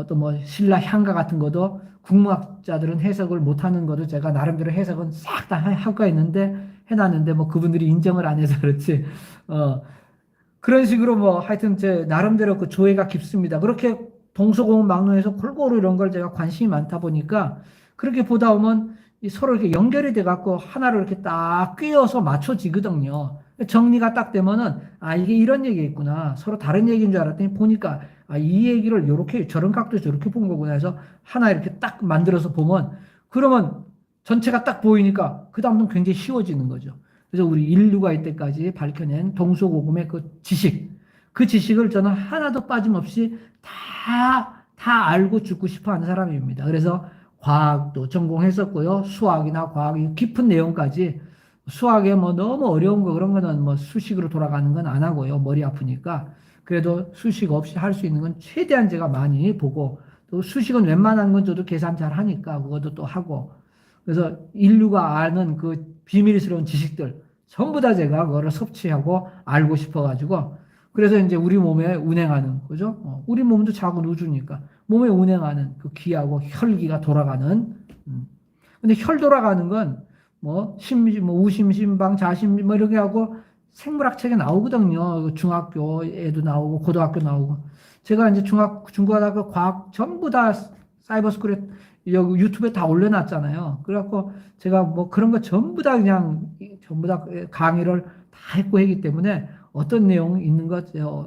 또 뭐 신라 향가 같은 것도 국문학자들은 해석을 못하는 것도 제가 나름대로 해석은 싹 다 하고 있는데 해놨는데 뭐 그분들이 인정을 안 해서 그렇지. 그런 식으로 뭐 하여튼 제 나름대로 그 조예가 깊습니다. 그렇게 동서고금 막론에서 골고루 이런 걸 제가 관심이 많다 보니까 그렇게 보다 보면 서로 이렇게 연결이 돼 갖고 하나를 이렇게 딱 꿰어서 맞춰지거든요. 정리가 딱 되면은 이게 이런 얘기겠구나. 서로 다른 얘기인 줄 알았더니 보니까 이 얘기를 이렇게 저런 각도에서 저렇게 본 거구나 해서 하나 이렇게 딱 만들어서 보면 그러면 전체가 딱 보이니까 그 다음은 굉장히 쉬워지는 거죠. 그래서 우리 인류가 이때까지 밝혀낸 동서고금의 그 지식을 저는 하나도 빠짐없이 다 알고 죽고 싶어 하는 사람입니다. 그래서 과학도 전공했었고요. 수학이나 과학, 깊은 내용까지 수학에 뭐 너무 어려운 거 그런 거는 뭐 수식으로 돌아가는 건 안 하고요. 머리 아프니까. 그래도 수식 없이 할 수 있는 건 최대한 제가 많이 보고 또 수식은 웬만한 건 저도 계산 잘 하니까 그것도 또 하고 그래서 인류가 아는 그 비밀스러운 지식들 전부 다 제가 그거를 섭취하고 알고 싶어가지고 그래서 이제 우리 몸에 운행하는 거죠. 우리 몸도 작은 우주니까 몸에 운행하는 그 기하고 혈기가 돌아가는. 근데 혈 돌아가는 건 뭐 우심, 심방, 자심 뭐 이렇게 하고 생물학 책에 나오거든요. 중학교에도 나오고 고등학교 나오고. 제가 이제 중고등학교 과학 전부 다 사이버 스쿨에 여기 유튜브에 다 올려놨잖아요. 그래갖고 제가 뭐 그런 거 전부 다 강의를 다 했고 하기 때문에 어떤 내용이 있는 것,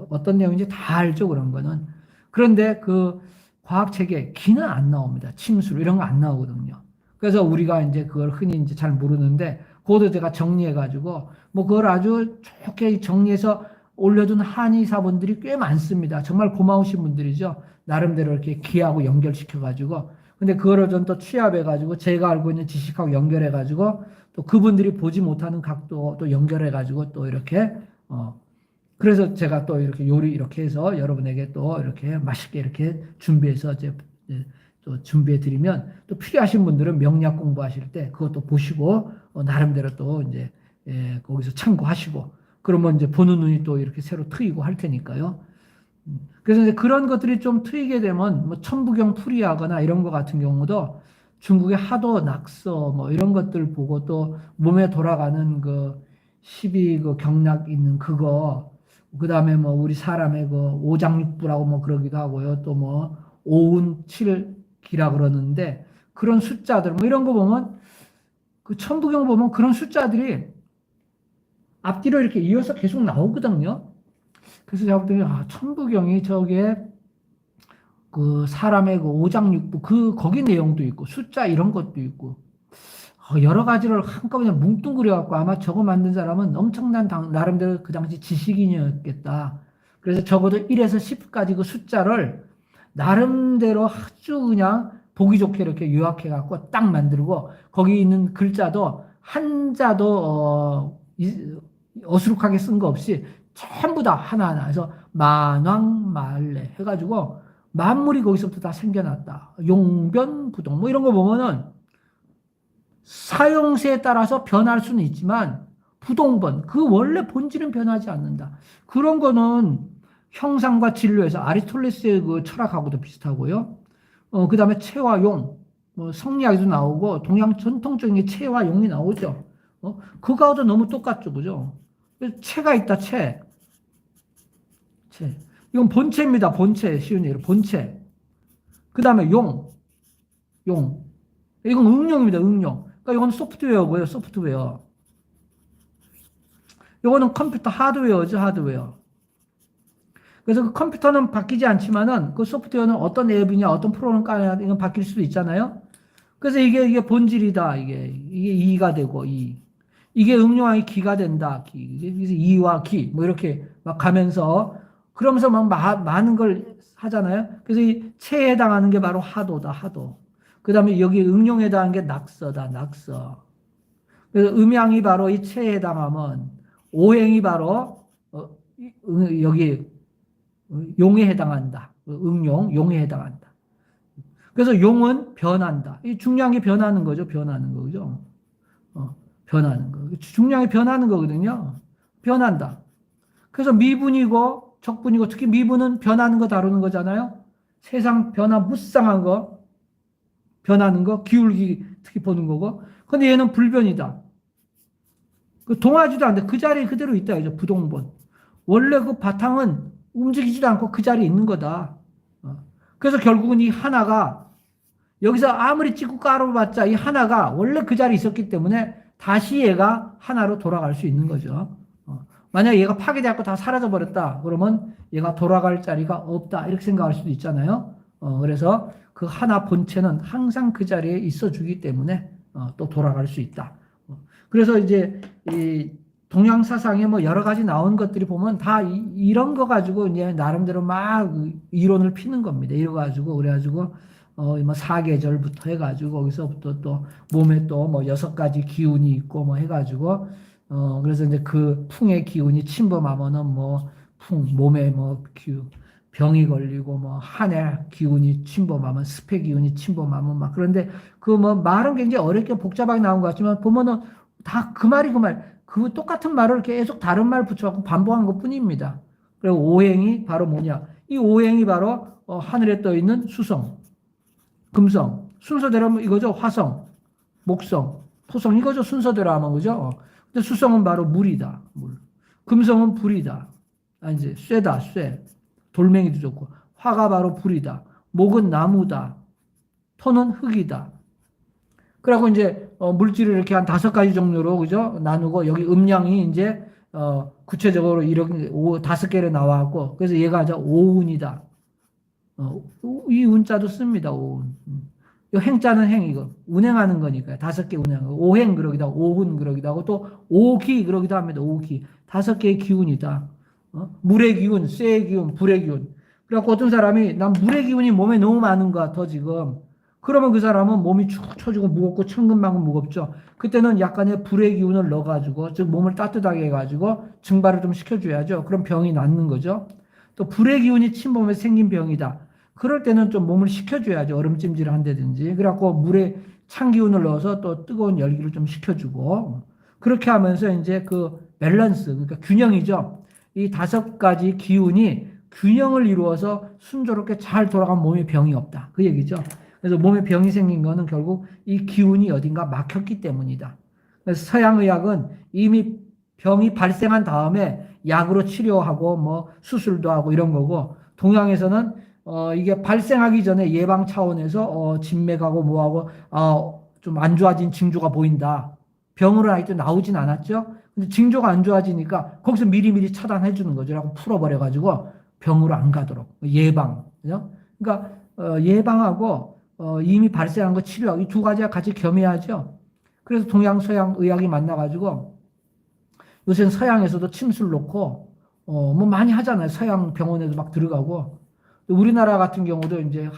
어떤 내용인지 다 알죠, 그런 거는. 그런데 그 과학책에 기는 안 나옵니다. 침술, 이런 거 안 나오거든요. 그래서 우리가 이제 그걸 흔히 이제 잘 모르는데, 그것도 제가 정리해가지고, 뭐 그걸 아주 좋게 정리해서 올려둔 한의사분들이 꽤 많습니다. 정말 고마우신 분들이죠. 나름대로 이렇게 기하고 연결시켜가지고. 근데 그거를 좀 또 취합해가지고, 제가 알고 있는 지식하고 연결해가지고, 또 그분들이 보지 못하는 각도 또 연결해가지고 또 이렇게, 그래서 제가 또 이렇게 요리 이렇게 해서 여러분에게 또 이렇게 맛있게 이렇게 준비해서 이제 또 준비해 드리면 또 필요하신 분들은 명리학 공부하실 때 그것도 보시고 나름대로 또 이제 거기서 참고하시고 그러면 이제 보는 눈이 또 이렇게 새로 트이고 할 테니까요. 그래서 이제 그런 것들이 좀 트이게 되면 뭐 천부경 풀이하거나 이런 거 같은 경우도 중국의 하도 낙서 뭐 이런 것들 보고 또 몸에 돌아가는 그 12 그 경락 있는 그거 그다음에 뭐 우리 사람의 그 오장육부라고 뭐 그러기도 하고요. 또 뭐 오운 칠기라 그러는데 그런 숫자들 뭐 이런 거 보면 그 천부경 보면 그런 숫자들이 앞뒤로 이렇게 이어서 계속 나오거든요. 그래서 제가 볼 때는 천부경이 저게 그 사람의 그 오장육부 그 거기 내용도 있고 숫자 이런 것도 있고 여러 가지를 한꺼번에 뭉뚱그려 갖고 아마 저거 만든 사람은 엄청난 나름대로 그 당시 지식인이었겠다. 그래서 적어도 1에서 10까지 그 숫자를 나름대로 아주 그냥 보기 좋게 이렇게 요약해 갖고 딱 만들고 거기 있는 글자도 한자도 어수룩하게 쓴 거 없이 전부 다 하나하나 해서 만왕말래 해가지고 만물이 거기서부터 다 생겨났다. 용변부동 뭐 이런 거 보면은 사용세에 따라서 변할 수는 있지만 부동본 그 원래 본질은 변하지 않는다. 그런 거는 형상과 진로에서 아리스토텔레스의 그 철학하고도 비슷하고요. 그다음에 체와 용, 뭐 성리학에도 나오고 동양 전통적인 체와 용이 나오죠. 그거하고도 너무 똑같죠, 그죠? 체가 있다, 체. 이건 본체입니다. 본체 쉬운 예로 본체. 그다음에 용. 이건 응용입니다. 응용. 그러니까 이건 소프트웨어고요. 소프트웨어. 이거는 컴퓨터 하드웨어죠. 하드웨어. 그래서 그 컴퓨터는 바뀌지 않지만은 그 소프트웨어는 어떤 앱이냐, 어떤 프로그램 깔아야 이건 바뀔 수도 있잖아요. 그래서 이게 본질이다. 이게 이가 되고 이게 응용하기 기가 된다. 그래서 이와 기 뭐 이렇게 막 가면서 그러면서 막 많은 걸 하잖아요. 그래서 이 체에 해당하는 게 바로 하도다. 하도. 그다음에 여기 응용에 해당하는 게 낙서다. 낙서. 그래서 음양이 바로 이 체에 해당하면 오행이 바로 여기 용에 해당한다. 용에 해당한다. 그래서 용은 변한다. 이 중요한 게 변하는 거죠. 변하는 거죠. 변하는 거. 중량이 변하는 거거든요. 변한다. 그래서 미분이고 적분이고 특히 미분은 변하는 거 다루는 거잖아요. 세상 변화 무쌍한 거, 변하는 거, 기울기 특히 보는 거고. 근데 얘는 불변이다. 그 동하지도 않는데 그 자리에 그대로 있다. 이죠. 부동본. 원래 그 바탕은 움직이지도 않고 그 자리에 있는 거다. 그래서 결국은 이 하나가 여기서 아무리 찍고 깔아봤자 이 하나가 원래 그 자리에 있었기 때문에 다시 얘가 하나로 돌아갈 수 있는 거죠. 만약 얘가 파괴되고 다 사라져 버렸다. 그러면 얘가 돌아갈 자리가 없다. 이렇게 생각할 수도 있잖아요. 그래서 그 하나 본체는 항상 그 자리에 있어 주기 때문에 또 돌아갈 수 있다. 그래서 이제 이 동양 사상에 뭐 여러 가지 나온 것들이 보면 다 이런 거 가지고 이제 나름대로 막 이론을 피는 겁니다. 이래 가지고 그래가지고 뭐 사계절부터 해가지고 거기서부터 또 몸에 또 뭐 6가지 기운이 있고 뭐 해가지고 그래서 이제 그 풍의 기운이 침범하면은 뭐 몸에 뭐 병이 걸리고 뭐 한의 기운이 침범하면 습의 기운이 침범하면 막 그런데 그 뭐 말은 굉장히 어렵게 복잡하게 나온 것 같지만 보면은 다 그 말이 그 말, 그 똑같은 말을 계속 다른 말 붙여갖고 반복한 것 뿐입니다. 그리고 오행이 바로 뭐냐? 이 오행이 바로 하늘에 떠 있는 수성, 금성, 순서대로 하면 이거죠. 화성, 목성, 토성 이거죠. 순서대로 하면 그죠. 근데 수성은 바로 물이다. 물. 금성은 불이다. 이제 쇠다. 쇠. 돌멩이도 좋고. 화가 바로 불이다. 목은 나무다. 토는 흙이다. 그리고 이제 물질을 이렇게 한 5가지 종류로 그죠 나누고 여기 음양이 이제 구체적으로 이렇게 5개로 나와갖고 그래서 얘가 이제 오운이다. 이 운자도 씁니다. 오운. 이 행자는 행이고 운행하는 거니까요. 5개 운행하고 오행 그러기도 하고 오운 그러기도 하고 또 오기 그러기도 합니다. 오기 5개의 기운이다. 물의 기운, 쇠의 기운, 불의 기운. 그래갖고 어떤 사람이 난 물의 기운이 몸에 너무 많은 것 같아 지금. 그러면 그 사람은 몸이 축 처지고 무겁고 천근만근 무겁죠. 그때는 약간의 불의 기운을 넣어가지고 즉 몸을 따뜻하게 해가지고 증발을 좀 시켜줘야죠. 그럼 병이 낫는 거죠. 또 불의 기운이 침범해서 생긴 병이다. 그럴 때는 좀 몸을 식혀줘야죠. 얼음찜질을 한다든지. 그래갖고 물에 찬 기운을 넣어서 또 뜨거운 열기를 좀 식혀주고 그렇게 하면서 이제 그 밸런스, 그러니까 균형이죠. 이 5가지 기운이 균형을 이루어서 순조롭게 잘 돌아간 몸에 병이 없다. 그 얘기죠. 그래서 몸에 병이 생긴 거는 결국 이 기운이 어딘가 막혔기 때문이다. 그래서 서양의학은 이미 병이 발생한 다음에 약으로 치료하고 뭐 수술도 하고 이런 거고, 동양에서는 이게 발생하기 전에 예방 차원에서 진맥하고 뭐하고 좀 안 좋아진 징조가 보인다. 병으로 아직도 나오진 않았죠. 근데 징조가 안 좋아지니까 거기서 미리미리 차단해 주는 거죠. 라고 풀어버려 가지고 병으로 안 가도록 예방. 그죠? 그러니까 예방하고 이미 발생한 거 치료하고 이 2가지가 같이 겸해야죠. 그래서 동양 서양 의학이 만나 가지고 요새는 서양에서도 침술 놓고 뭐 많이 하잖아요. 서양 병원에도 막 들어가고. 우리나라 같은 경우도 이제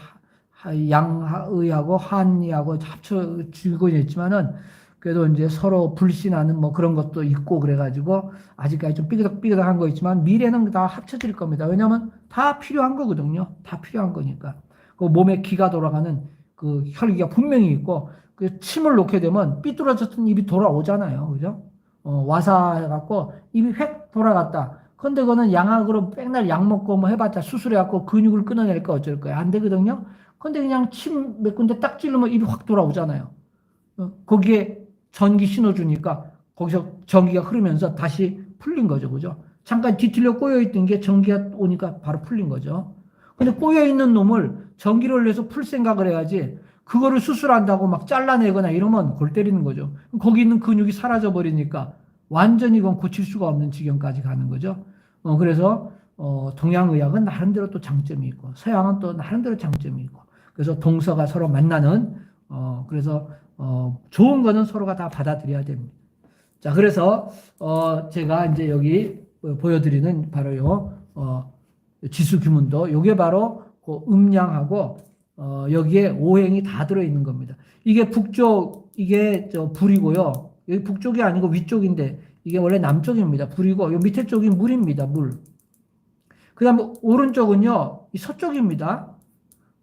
양의하고 한의하고 합쳐지고 있지만은 그래도 이제 서로 불신하는 뭐 그런 것도 있고 그래가지고 아직까지 좀 삐그덕삐그덕한 거 있지만 미래는 다 합쳐질 겁니다. 왜냐하면 다 필요한 거거든요. 다 필요한 거니까. 그 몸에 기가 돌아가는 그 혈기가 분명히 있고 그 침을 놓게 되면 삐뚤어졌던 입이 돌아오잖아요. 그죠? 와사 해갖고 입이 획 돌아갔다. 근데 그거는 양악으로 맨날 약 먹고 뭐 해봤자 수술해갖고 근육을 끊어낼까 어쩔 거야. 안 되거든요. 근데 그냥 침 몇 군데 딱 찌르면 입이 확 돌아오잖아요. 거기에 전기 신호 주니까 거기서 전기가 흐르면서 다시 풀린 거죠. 그죠? 잠깐 뒤틀려 꼬여있던 게 전기가 오니까 바로 풀린 거죠. 근데 꼬여있는 놈을 전기를 올려서 풀 생각을 해야지 그거를 수술한다고 막 잘라내거나 이러면 골 때리는 거죠. 거기 있는 근육이 사라져 버리니까 완전히 그건 고칠 수가 없는 지경까지 가는 거죠. 그래서 동양의학은 나름대로 또 장점이 있고 서양은 또 나름대로 장점이 있고 그래서 동서가 서로 만나는 그래서 좋은 거는 서로가 다 받아들여야 됩니다. 자, 그래서 제가 이제 여기 보여드리는 바로 요 지수규문도 요게 바로 그 음양하고 여기에 오행이 다 들어있는 겁니다. 이게 북쪽 이게 불이고요. 여기 북쪽이 아니고 위쪽인데 이게 원래 남쪽입니다. 불이고 요 밑에 쪽이 물입니다. 물. 그다음 오른쪽은요 이 서쪽입니다.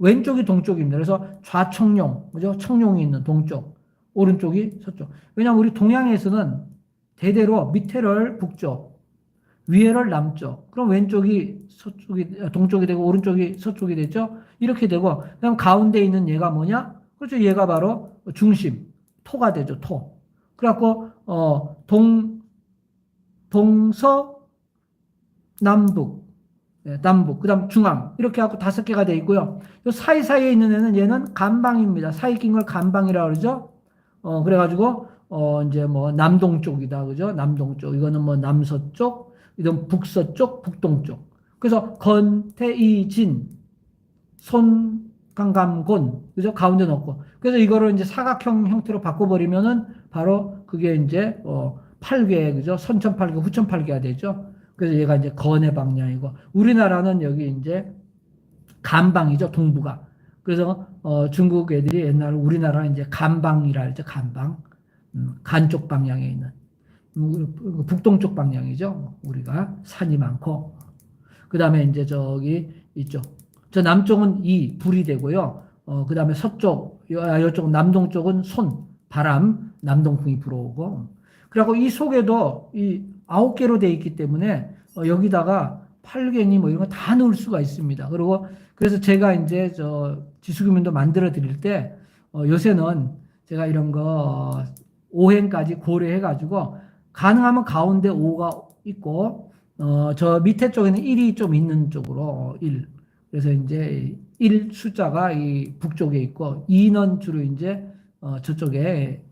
왼쪽이 동쪽입니다. 그래서 좌청룡, 그죠? 청룡이 있는 동쪽, 오른쪽이 서쪽. 왜냐하면 우리 동양에서는 대대로 밑에를 북쪽, 위에를 남쪽, 그럼 왼쪽이 서쪽이, 동쪽이 되고 오른쪽이 서쪽이 되죠? 이렇게 되고, 그다음 가운데 있는 얘가 뭐냐? 그렇죠. 얘가 바로 중심, 토가 되죠, 토. 그래갖고, 동서, 남북, 남북, 그 다음 중앙, 이렇게 하고 5개가 되어 있고요. 요 사이사이에 있는 애는 얘는 간방입니다. 사이 낀 걸 간방이라고 그러죠. 그래가지고, 이제 뭐 남동쪽이다. 그죠? 남동쪽. 이거는 뭐 남서쪽, 이건 북서쪽, 북동쪽. 그래서 건태이진, 손강감곤, 그죠? 가운데 넣고. 그래서 이거를 이제 사각형 형태로 바꿔버리면은 바로 그게 이제, 8개, 그죠? 선천팔계, 후천팔계가 되죠. 그래서 얘가 이제 건의 방향이고 우리나라는 여기 이제 간방이죠. 동부가. 그래서 중국 애들이 옛날 우리나라 이제 간방이라 했죠. 간방. 간 쪽 방향에 있는 북동쪽 방향이죠. 우리가 산이 많고 그다음에 이제 저기 이쪽 저 남쪽은 이 불이 되고요. 그다음에 서쪽 이쪽 남동쪽은 손 바람 남동풍이 불어오고 그리고 이 속에도 이 9개로 되어 있기 때문에 여기다가 팔개니 뭐 이런 거 다 넣을 수가 있습니다. 그리고 그래서 제가 이제 저 지수규문도 만들어 드릴 때 요새는 제가 이런 거 5행까지 고려해 가지고 가능하면 가운데 5가 있고 저 밑에 쪽에는 1이 좀 있는 쪽으로 1. 그래서 이제 1 숫자가 이 북쪽에 있고 2는 주로 이제 저쪽에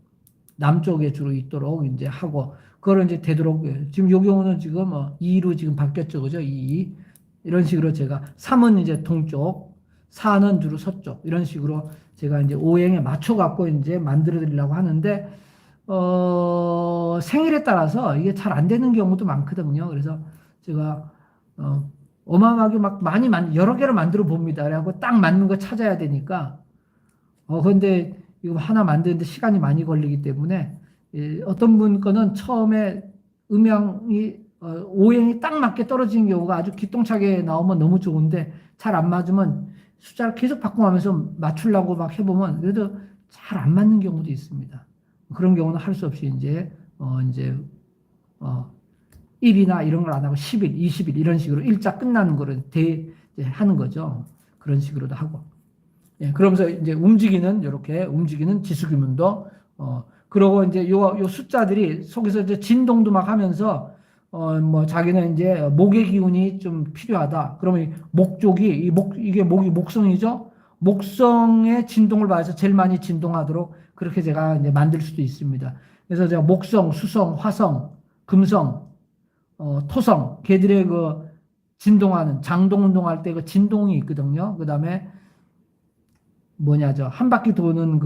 남쪽에 주로 있도록 이제 하고 그걸 이제 되도록 지금 요 경우는 지금 2로 지금 바뀌었죠. 그죠? 2. 이런 식으로 제가 3은 이제 동쪽, 4는 주로 서쪽 이런 식으로 제가 이제 오행에 맞춰 갖고 이제 만들어 드리려고 하는데 생일에 따라서 이게 잘 안 되는 경우도 많거든요. 그래서 제가 어마어마하게 막 많이 여러 개를 만들어 봅니다. 그래갖고 딱 맞는 거 찾아야 되니까 근데 이거 하나 만드는데 시간이 많이 걸리기 때문에 어떤 분 거는 처음에 음양이 오행이 딱 맞게 떨어지는 경우가 아주 기똥차게 나오면 너무 좋은데 잘 안 맞으면 숫자를 계속 바꿔가면서 맞추려고 막 해보면 그래도 잘 안 맞는 경우도 있습니다. 그런 경우는 할 수 없이 이제 1이나 이런 걸 안 하고 10일, 20일 이런 식으로 일자 끝나는 거를 하는 거죠. 그런 식으로도 하고. 예, 그러면서 이제 이렇게 움직이는 지수규문도, 그러고 이제 요 숫자들이 속에서 이제 진동도 막 하면서, 뭐 자기는 이제 목의 기운이 좀 필요하다. 그러면 이게 목이 목성이죠? 목성의 진동을 봐서 제일 많이 진동하도록 그렇게 제가 이제 만들 수도 있습니다. 그래서 제가 목성, 수성, 화성, 금성, 토성, 걔들의 그 진동하는, 장동 운동할 때 그 진동이 있거든요. 그 다음에 한 바퀴 도는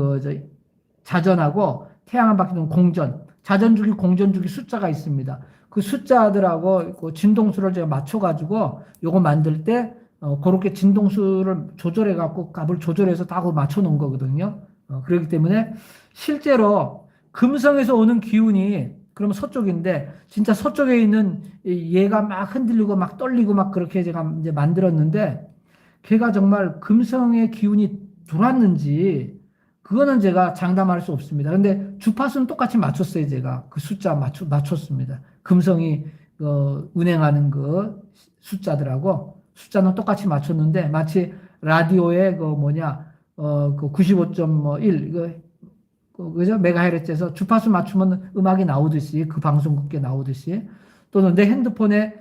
자전하고 태양 한 바퀴 도는 공전, 자전주기, 공전주기 숫자가 있습니다. 그 숫자들하고 그 진동수를 제가 맞춰가지고 요거 만들 때, 그렇게 진동수를 조절해갖고 값을 조절해서 다 맞춰 놓은 거거든요. 그렇기 때문에 실제로 금성에서 오는 기운이 그러면 서쪽인데 진짜 서쪽에 있는 얘가 막 흔들리고 막 떨리고 막 그렇게 제가 이제 만들었는데 걔가 정말 금성의 기운이 들어왔는지 그거는 제가 장담할 수 없습니다. 근데 주파수는 똑같이 맞췄어요. 제가 그 숫자 맞췄습니다. 금성이 운행하는 그 숫자는 똑같이 맞췄는데 마치 라디오의 그 95.1 그죠? 메가헤르츠에서 주파수 맞추면 음악이 나오듯이 그 방송국에 나오듯이 또는 내 핸드폰에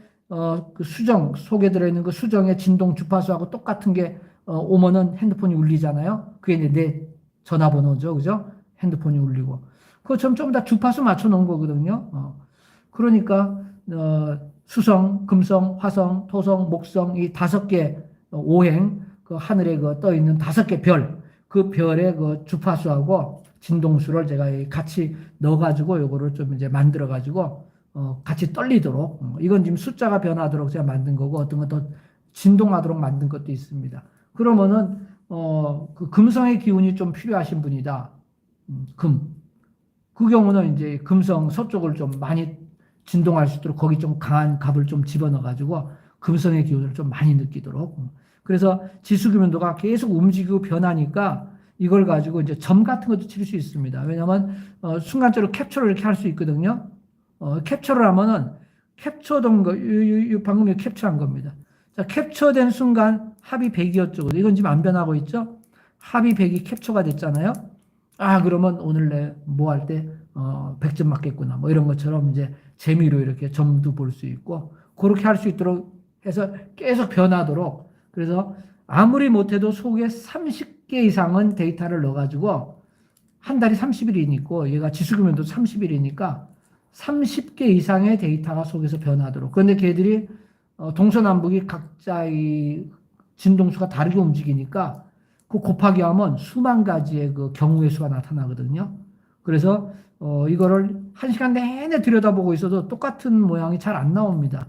그 수정 속에 들어있는 그 수정의 진동 주파수하고 똑같은 게 오면은 핸드폰이 울리잖아요. 그게 이제 내 전화번호죠, 그죠? 핸드폰이 울리고 그거 좀 다 주파수 맞춰 놓은 거거든요. 그러니까 수성, 금성, 화성, 토성, 목성 이 5개 오행 그 하늘에 떠 있는 5개 별, 그 별의 그 주파수하고 진동수를 제가 같이 넣어가지고 요거를 좀 이제 만들어가지고 같이 떨리도록 이건 지금 숫자가 변하도록 제가 만든 거고 어떤 건 더 진동하도록 만든 것도 있습니다. 그러면은 그 금성의 기운이 좀 필요하신 분이다. 그 경우는 이제 금성 서쪽을 좀 많이 진동할 수 있도록 거기 좀 강한 값을 좀 집어넣어가지고 금성의 기운을 좀 많이 느끼도록. 그래서 지수기면도가 계속 움직이고 변하니까 이걸 가지고 이제 점 같은 것도 칠 수 있습니다. 왜냐하면 순간적으로 캡처를 이렇게 할 수 있거든요. 캡처를 하면은 캡처된 거, 방금 캡처한 겁니다. 자, 캡처된 순간 합이 100이었죠. 이건 지금 안 변하고 있죠? 합이 100이 캡처가 됐잖아요. 그러면 오늘 내 뭐 할 때 100점 맞겠구나. 뭐 이런 것처럼 이제 재미로 이렇게 점도 볼 수 있고 그렇게 할 수 있도록 해서 계속 변하도록 그래서 아무리 못해도 속에 30개 이상은 데이터를 넣어가지고 한 달이 30일이 있고 얘가 지수기면도 30일이니까 30개 이상의 데이터가 속에서 변하도록. 그런데 걔들이 동서남북이 각자의 진동수가 다르게 움직이니까 그 곱하기 하면 수만 가지의 그 경우의 수가 나타나거든요. 그래서 이거를 1시간 내내 들여다보고 있어도 똑같은 모양이 잘 안 나옵니다.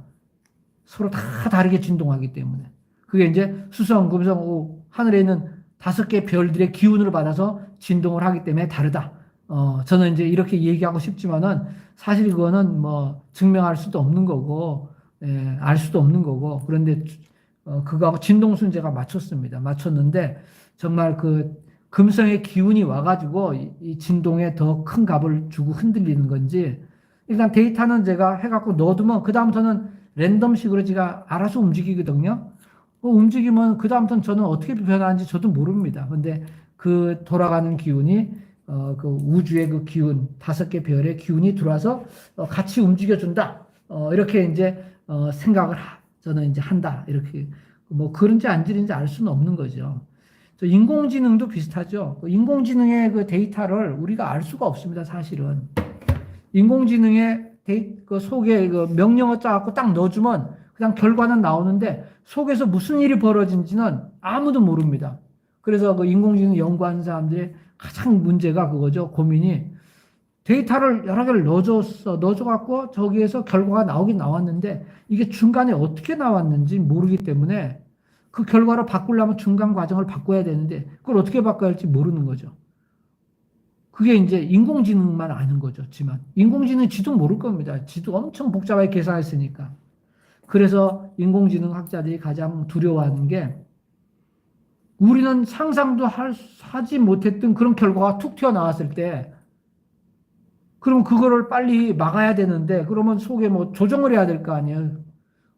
서로 다 다르게 진동하기 때문에. 그게 이제 수성, 금성, 하늘에 있는 5개 별들의 기운을 받아서 진동을 하기 때문에 다르다. 저는 이제 이렇게 얘기하고 싶지만은 사실 그거는 뭐 증명할 수도 없는 거고, 알 수도 없는 거고, 그런데 그거하고 진동수는 제가 맞췄는데 정말 그 금성의 기운이 와가지고 이 진동에 더 큰 값을 주고 흔들리는 건지 일단 데이터는 제가 해갖고 넣어두면 그다음부터는 랜덤식으로 제가 알아서 움직이거든요. 움직이면 그다음부터는 저는 어떻게 변하는지 저도 모릅니다. 근데 그 돌아가는 기운이 그 우주의 그 기운 5개 별의 기운이 들어와서 같이 움직여준다. 이렇게 이제 생각을 저는 이제 한다. 이렇게 뭐 그런지 안 그런지 알 수는 없는 거죠. 인공지능도 비슷하죠. 인공지능의 그 데이터를 우리가 알 수가 없습니다. 사실은 인공지능의 그 속에 그 명령어 짜갖고 딱 넣어주면 그냥 결과는 나오는데 속에서 무슨 일이 벌어진지는 아무도 모릅니다. 그래서 그 인공지능 연구하는 사람들의 가장 문제가 그거죠. 고민이 데이터를 여러 개를 넣어줘갖고 저기에서 결과가 나오긴 나왔는데 이게 중간에 어떻게 나왔는지 모르기 때문에 그 결과를 바꾸려면 중간 과정을 바꿔야 되는데 그걸 어떻게 바꿔야 할지 모르는 거죠. 그게 이제 인공지능만 아는 거죠. 인공지능 지도 모를 겁니다. 지도 엄청 복잡하게 계산했으니까. 그래서 인공지능 학자들이 가장 두려워하는 게 우리는 상상도 하지 못했던 그런 결과가 툭 튀어나왔을 때 그럼 그거를 빨리 막아야 되는데 그러면 속에 뭐 조정을 해야 될 거 아니에요.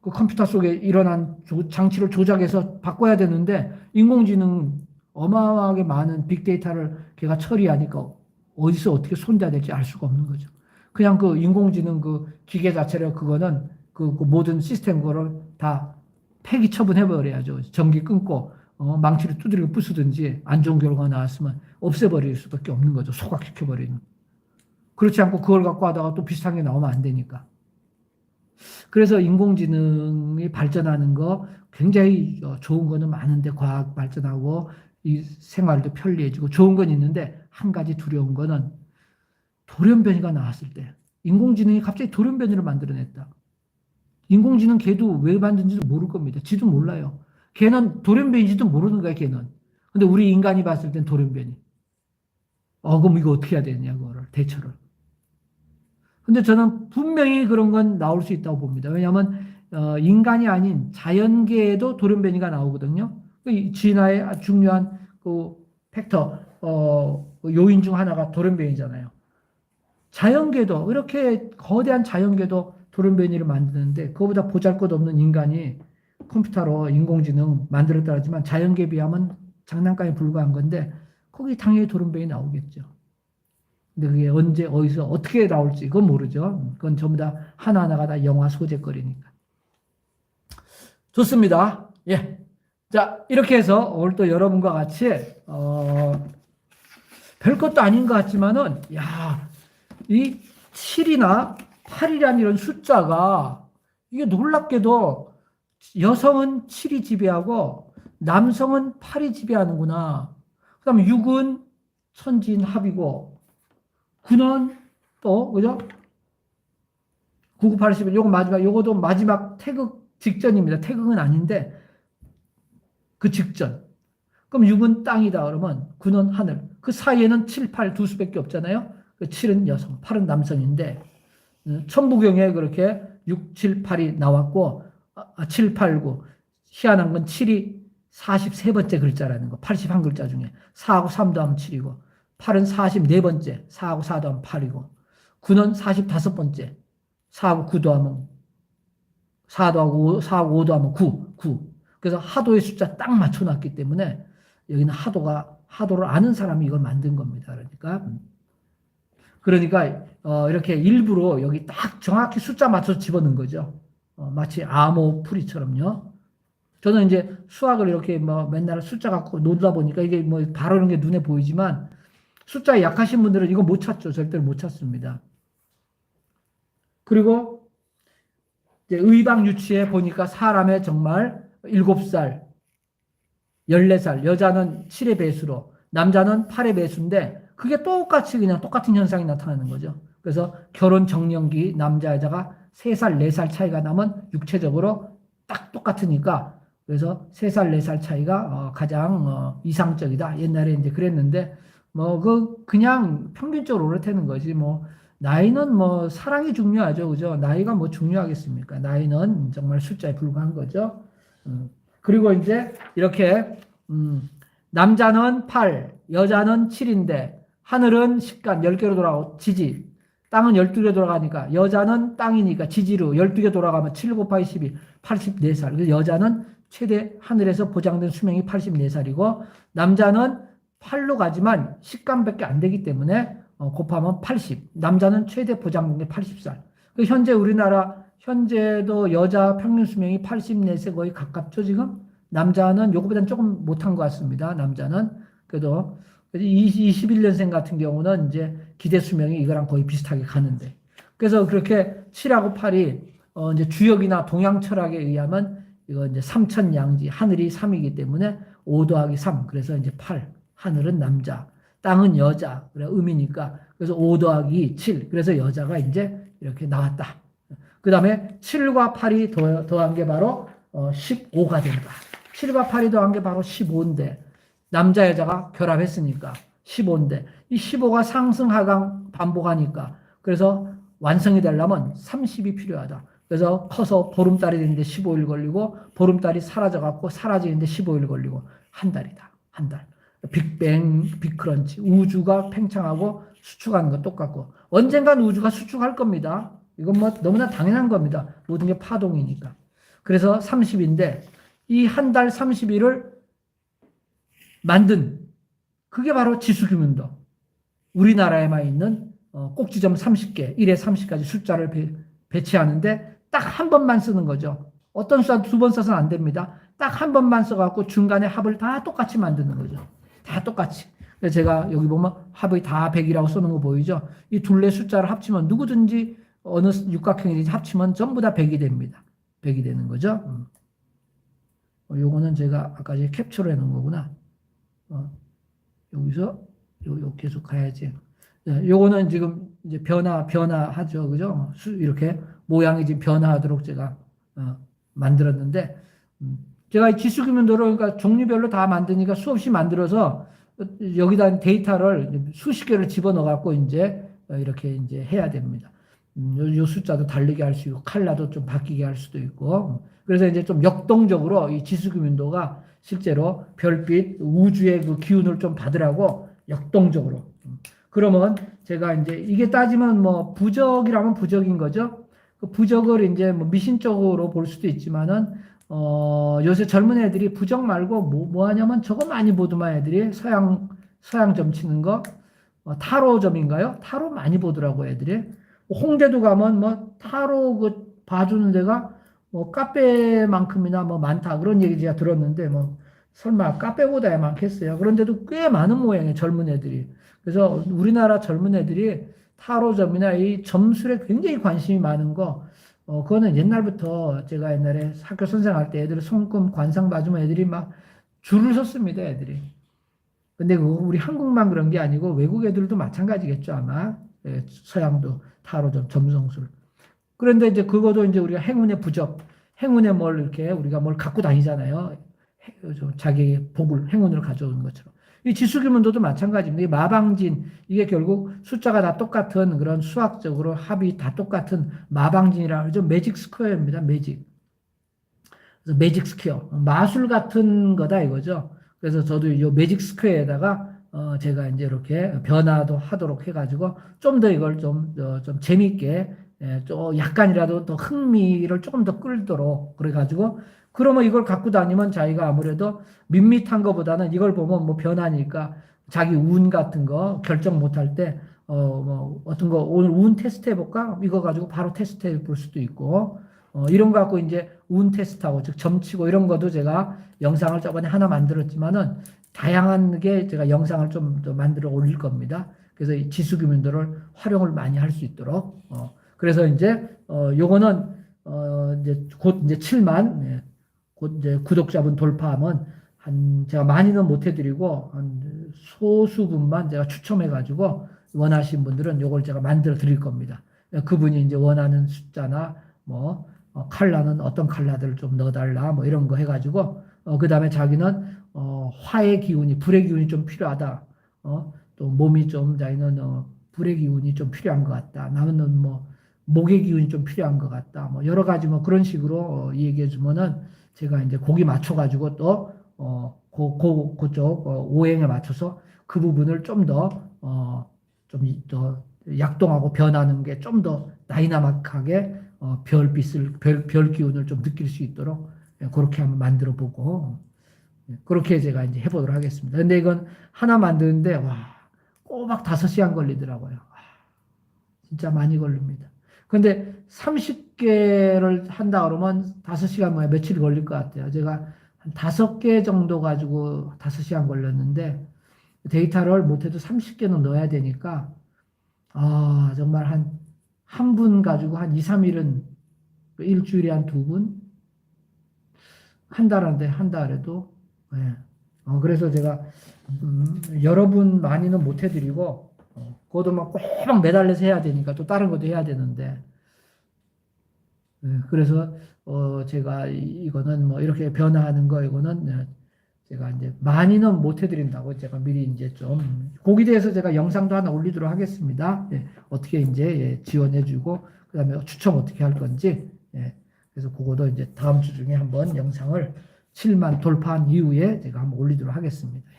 그 컴퓨터 속에 일어난 장치를 조작해서 바꿔야 되는데 인공지능 어마어마하게 많은 빅데이터를 걔가 처리하니까 어디서 어떻게 손대야 될지 알 수가 없는 거죠. 그냥 그 인공지능 그 기계 자체를 그거는 그 모든 시스템 거를 다 폐기 처분해버려야죠. 전기 끊고 망치를 두드리고 부수든지 안 좋은 결과가 나왔으면 없애버릴 수밖에 없는 거죠. 소각시켜버리는. 그렇지 않고 그걸 갖고 하다가 또 비슷한 게 나오면 안 되니까. 그래서 인공지능이 발전하는 거 굉장히 좋은 거는 많은데 과학 발전하고 이 생활도 편리해지고 좋은 건 있는데 한 가지 두려운 거는 돌연변이가 나왔을 때 인공지능이 갑자기 돌연변이를 만들어냈다. 인공지능 걔도 왜 만든지도 모를 겁니다. 지도 몰라요. 걔는 돌연변이지도 모르는 거야, 걔는. 근데 우리 인간이 봤을 땐 돌연변이. 그럼 이거 어떻게 해야 되냐, 그거를, 대처를. 근데 저는 분명히 그런 건 나올 수 있다고 봅니다. 왜냐하면 인간이 아닌 자연계에도 돌연변이가 나오거든요. 그 진화의 중요한 그 팩터, 그 요인 중 하나가 돌연변이잖아요. 자연계도 이렇게 거대한 자연계도 돌연변이를 만드는데 그거보다 보잘것없는 인간이 컴퓨터로 인공지능 만들었다 하지만 자연계에 비하면 장난감에 불과한 건데 거기 당연히 돌연변이 나오겠죠. 근데 그게 언제 어디서 어떻게 나올지 그건 모르죠. 그건 전부 다 하나하나가 다 영화 소재거리니까. 좋습니다. 예. 자, 이렇게 해서 오늘 또 여러분과 같이 별것도 아닌 것 같지만은 이 7이나 8이라는 이런 숫자가 이게 놀랍게도 여성은 7이 지배하고 남성은 8이 지배하는구나. 그다음에 6은 천진합이고 9는 또 그죠? 99, 81 요거 마지막 요거도 마지막 태극 직전입니다. 태극은 아닌데 그 직전. 그럼 6은 땅이다 그러면 9는 하늘. 그 사이에는 7, 8 두 수밖에 없잖아요. 그 7은 여성, 8은 남성인데 천부경에 그렇게 6, 7, 8이 나왔고 7, 8, 9 희한한 건 7이 43번째 글자라는 거. 81글자 중에 4하고 3 더하면 7이고 8은 44번째 4하고 4 더하면 8이고 9는 45번째 4하고 9 더하면 4 더하고 5, 4하고 5 더하면 9. 그래서 하도의 숫자 딱 맞춰놨기 때문에 여기는 하도를 아는 사람이 이걸 만든 겁니다. 그러니까 이렇게 일부러 여기 딱 정확히 숫자 맞춰서 집어넣은 거죠. 마치 암호 풀이처럼요. 저는 이제 수학을 이렇게 뭐 맨날 숫자 갖고 놀다 보니까 이게 뭐 다루는 게 눈에 보이지만 숫자에 약하신 분들은 이거 못 찾죠. 절대로 못 찾습니다. 그리고 이제 의방 유치에 보니까 사람의 정말 7살, 14살, 여자는 7의 배수로, 남자는 8의 배수인데 그게 똑같이 그냥 똑같은 현상이 나타나는 거죠. 그래서 결혼 정년기 남자 여자가 3살, 4살 차이가 나면 육체적으로 딱 똑같으니까 그래서 3살, 4살 차이가 가장 이상적이다. 옛날에 이제 그랬는데 뭐 그냥 평균적으로 그렇다는 거지. 뭐 나이는 뭐 사랑이 중요하죠. 그죠? 나이가 뭐 중요하겠습니까? 나이는 정말 숫자에 불과한 거죠. 그리고 이제 이렇게 남자는 8, 여자는 7인데 하늘은 식간 10개로 돌아가고 지지, 땅은 12개 돌아가니까 여자는 땅이니까 지지로 12개 돌아가면 7 곱하기 12, 84살. 그래서 여자는 최대 하늘에서 보장된 수명이 84살이고 남자는 8로 가지만 식간밖에 안 되기 때문에 곱하면 80. 남자는 최대 보장된 게 80살. 현재 우리나라 현재도 여자 평균 수명이 84세 거의 가깝죠, 지금? 남자는 요거보다는 조금 못한 것 같습니다. 남자는. 그래도 21년생 같은 경우는 이제 기대 수명이 이거랑 거의 비슷하게 가는데. 그래서 그렇게 7하고 8이 이제 주역이나 동양 철학에 의하면 이거 이제 삼천양지, 하늘이 3이기 때문에 5 더하기 3. 그래서 이제 8. 하늘은 남자, 땅은 여자. 그래, 음이니까. 그래서 5 더하기 7. 그래서 여자가 이제 이렇게 나왔다. 그 다음에 7과 8이 더한 게 바로 15가 된다. 7과 8이 더한 게 바로 15인데 남자 여자가 결합했으니까 15인데 이 15가 상승 하강 반복하니까 그래서 완성이 되려면 30이 필요하다. 그래서 커서 보름달이 되는데 15일 걸리고 보름달이 사라져갖고 사라지는데 15일 걸리고 한 달이다. 한 달. 빅뱅, 빅크런치. 우주가 팽창하고 수축하는 거 똑같고. 언젠간 우주가 수축할 겁니다. 이건 뭐 너무나 당연한 겁니다. 모든 게 파동이니까. 그래서 30인데 이 한 달 30일을 만든 그게 바로 지수규민도. 우리나라에만 있는 꼭지점 30개, 1에 30까지 숫자를 배치하는데 딱 한 번만 쓰는 거죠. 어떤 숫자 두 번 써서는 안 됩니다. 딱 한 번만 써갖고 중간에 합을 다 똑같이 만드는 거죠. 다 똑같이. 그래서 제가 여기 보면 합이 다 100이라고 써놓은 거 보이죠? 이 둘레 숫자를 합치면 누구든지 어느 육각형이든지 합치면 전부 다 100이 됩니다. 100이 되는 거죠. 요거는 제가 아까 캡처를 해놓은 거구나. 여기서 요 계속 가야지. 네, 요거는 지금 이제 변화하죠. 그죠? 이렇게 모양이 지금 변화하도록 제가 만들었는데, 제가 이 지수규민도를 그러니까 종류별로 다 만드니까 수없이 만들어서 여기다 데이터를 수십 개를 집어넣어 갖고 이제 이렇게 이제 해야 됩니다. 요 숫자도 다르게 할 수 있고 컬러도 좀 바뀌게 할 수도 있고 그래서 이제 좀 역동적으로 이 지수규민도가 실제로 별빛 우주의 그 기운을 좀 받으라고 역동적으로 그러면 제가 이제 이게 따지면 뭐 부적이라면 부적인 거죠. 그 부적을 이제 뭐 미신적으로 볼 수도 있지만은 요새 젊은 애들이 부적 말고 뭐 하냐면 저거 많이 보더만 애들이 서양점 치는 거 타로점인가요? 타로 많이 보더라고 애들이. 홍대도 가면 뭐 타로 그 봐주는 데가 뭐 카페만큼이나 뭐 많다 그런 얘기 제가 들었는데 뭐 설마 카페보다 많겠어요. 그런데도 꽤 많은 모양의 젊은 애들이. 그래서 우리나라 젊은 애들이 타로점이나 이 점술에 굉장히 관심이 많은 거. 그거는 옛날부터 제가 옛날에 학교 선생할 때 애들 손금 관상 봐주면 애들이 막 줄을 섰습니다, 애들이. 근데 우리 한국만 그런 게 아니고 외국 애들도 마찬가지겠죠, 아마. 예, 서양도 타로점, 점성술. 그런데 이제 그것도 이제 우리가 행운의 부적, 행운의 뭘 이렇게 우리가 뭘 갖고 다니잖아요. 자기의 복을, 행운을 가져오는 것처럼. 이 지수규민도도 마찬가지입니다. 이 마방진, 이게 결국 숫자가 다 똑같은 그런 수학적으로 합이 다 똑같은 마방진이라 그러죠. 매직 스퀘어입니다. 매직. 그래서 매직 스퀘어. 마술 같은 거다 이거죠. 그래서 저도 이 매직 스퀘어에다가 제가 이제 이렇게 변화도 하도록 해가지고 좀 더 이걸 좀 재밌게, 좀 약간이라도 더 흥미를 조금 더 끌도록 그래가지고 그러면 이걸 갖고 다니면 자기가 아무래도 밋밋한 것보다는 이걸 보면 뭐 변하니까 자기 운 같은 거 결정 못할 때, 뭐 어떤 거 오늘 운 테스트 해볼까? 이거 가지고 바로 테스트 해볼 수도 있고, 이런 거 갖고 이제 운 테스트하고, 즉 점치고 이런 것도 제가 영상을 저번에 하나 만들었지만은 다양한 게 제가 영상을 좀 더 만들어 올릴 겁니다. 그래서 이 지수규민도를 활용을 많이 할 수 있도록, 그래서 이제, 요거는, 이제 곧 이제 7만, 네. 곧 이제 구독자분 돌파하면 제가 많이는 못 해드리고 한 소수분만 제가 추첨해가지고 원하신 분들은 요걸 제가 만들어 드릴 겁니다. 그분이 이제 원하는 숫자나 뭐 컬러는 어떤 컬러들을 좀 넣어달라 뭐 이런 거 해가지고 그 다음에 자기는 화의 기운이 불의 기운이 좀 필요하다. 또 몸이 좀 자기는 불의 기운이 좀 필요한 것 같다. 나는 뭐 목의 기운이 좀 필요한 것 같다. 뭐 여러 가지 뭐 그런 식으로 얘기해 주면은 제가 이제 거기 맞춰가지고 또, 그쪽, 오행에 맞춰서 그 부분을 좀 더 약동하고 변하는 게 좀 더 다이나믹하게, 별 기운을 좀 느낄 수 있도록, 그렇게 한번 만들어 보고, 그렇게 제가 이제 해보도록 하겠습니다. 근데 이건 하나 만드는데, 와, 꼬박 5시간 걸리더라고요. 와, 진짜 많이 걸립니다. 근데 30개를 한다 그러면 5시간 만에 며칠 걸릴 것 같아요. 제가 한 5개 정도 가지고 5시간 걸렸는데 데이터를 못해도 30개는 넣어야 되니까 정말 한 분 가지고 한 2, 3일은 일주일에 한 2분? 한 달에도 네. 그래서 제가 여러분 많이는 못 해드리고 그것도 막 꼭 매달려서 해야 되니까 또 다른 것도 해야 되는데 그래서 제가 이거는 뭐 이렇게 변화하는 거 이거는 제가 이제 많이는 못 해드린다고 제가 미리 이제 좀 거기에 대해서 제가 영상도 하나 올리도록 하겠습니다. 어떻게 이제 지원해주고 그다음에 추첨 어떻게 할 건지 그래서 그거도 이제 다음 주 중에 한번 영상을 7만 돌파한 이후에 제가 한번 올리도록 하겠습니다.